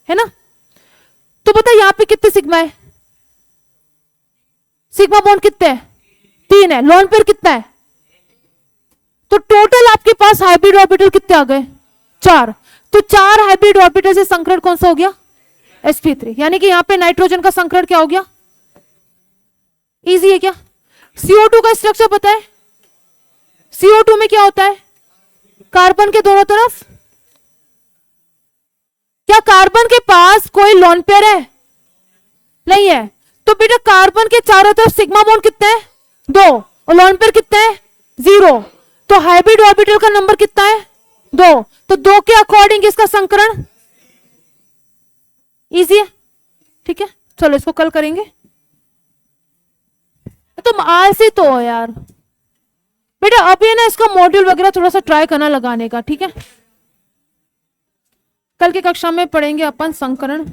है ना? तो बता यहां पे कितने सिग्मा है? सिग्मा बॉन्ड कितने हैं? 3 है। लोन पेयर कितना है? तो टोटल आपके पास हाइब्रिड ऑर्बिटल कितने आ गए? 4। तो 4 हाइब्रिड ऑर्बिटल से संकरण कौन सा हो गया? sp3। यानी कि यहां पे नाइट्रोजन का संकरण क्या हो गया? इजी है क्या? CO2 का स्ट्रक्चर पता है? CO2 में क्या होता है? कार्बन के दोनों तरफ। क्या कार्बन के पास कोई लोन पेयर है? नहीं है। तो बेटा कार्बन के चारों तरफ सिग्मा बॉन्ड कितने हैं? 2, और लोन पेयर कितने हैं? 0। तो हाइब्रिड ऑर्बिटल का नंबर कितना है? 2। तो 2 के अकॉर्डिंग इसका संकरण इजी है, ठीक है। चलो इसको कल करेंगे। तुम आलसी तो हो यार बेटा। अभी ना इसका मॉड्यूल वगैरह थोड़ा सा ट्राई करना लगाने का, ठीक है। कल की कक्षा में पढ़ेंगे अपन संकरण।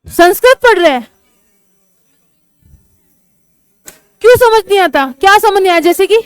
संस्कृत पढ़ रहे हैं? क्यों समझ नहीं आता? क्या समझ नहीं आया? जैसे कि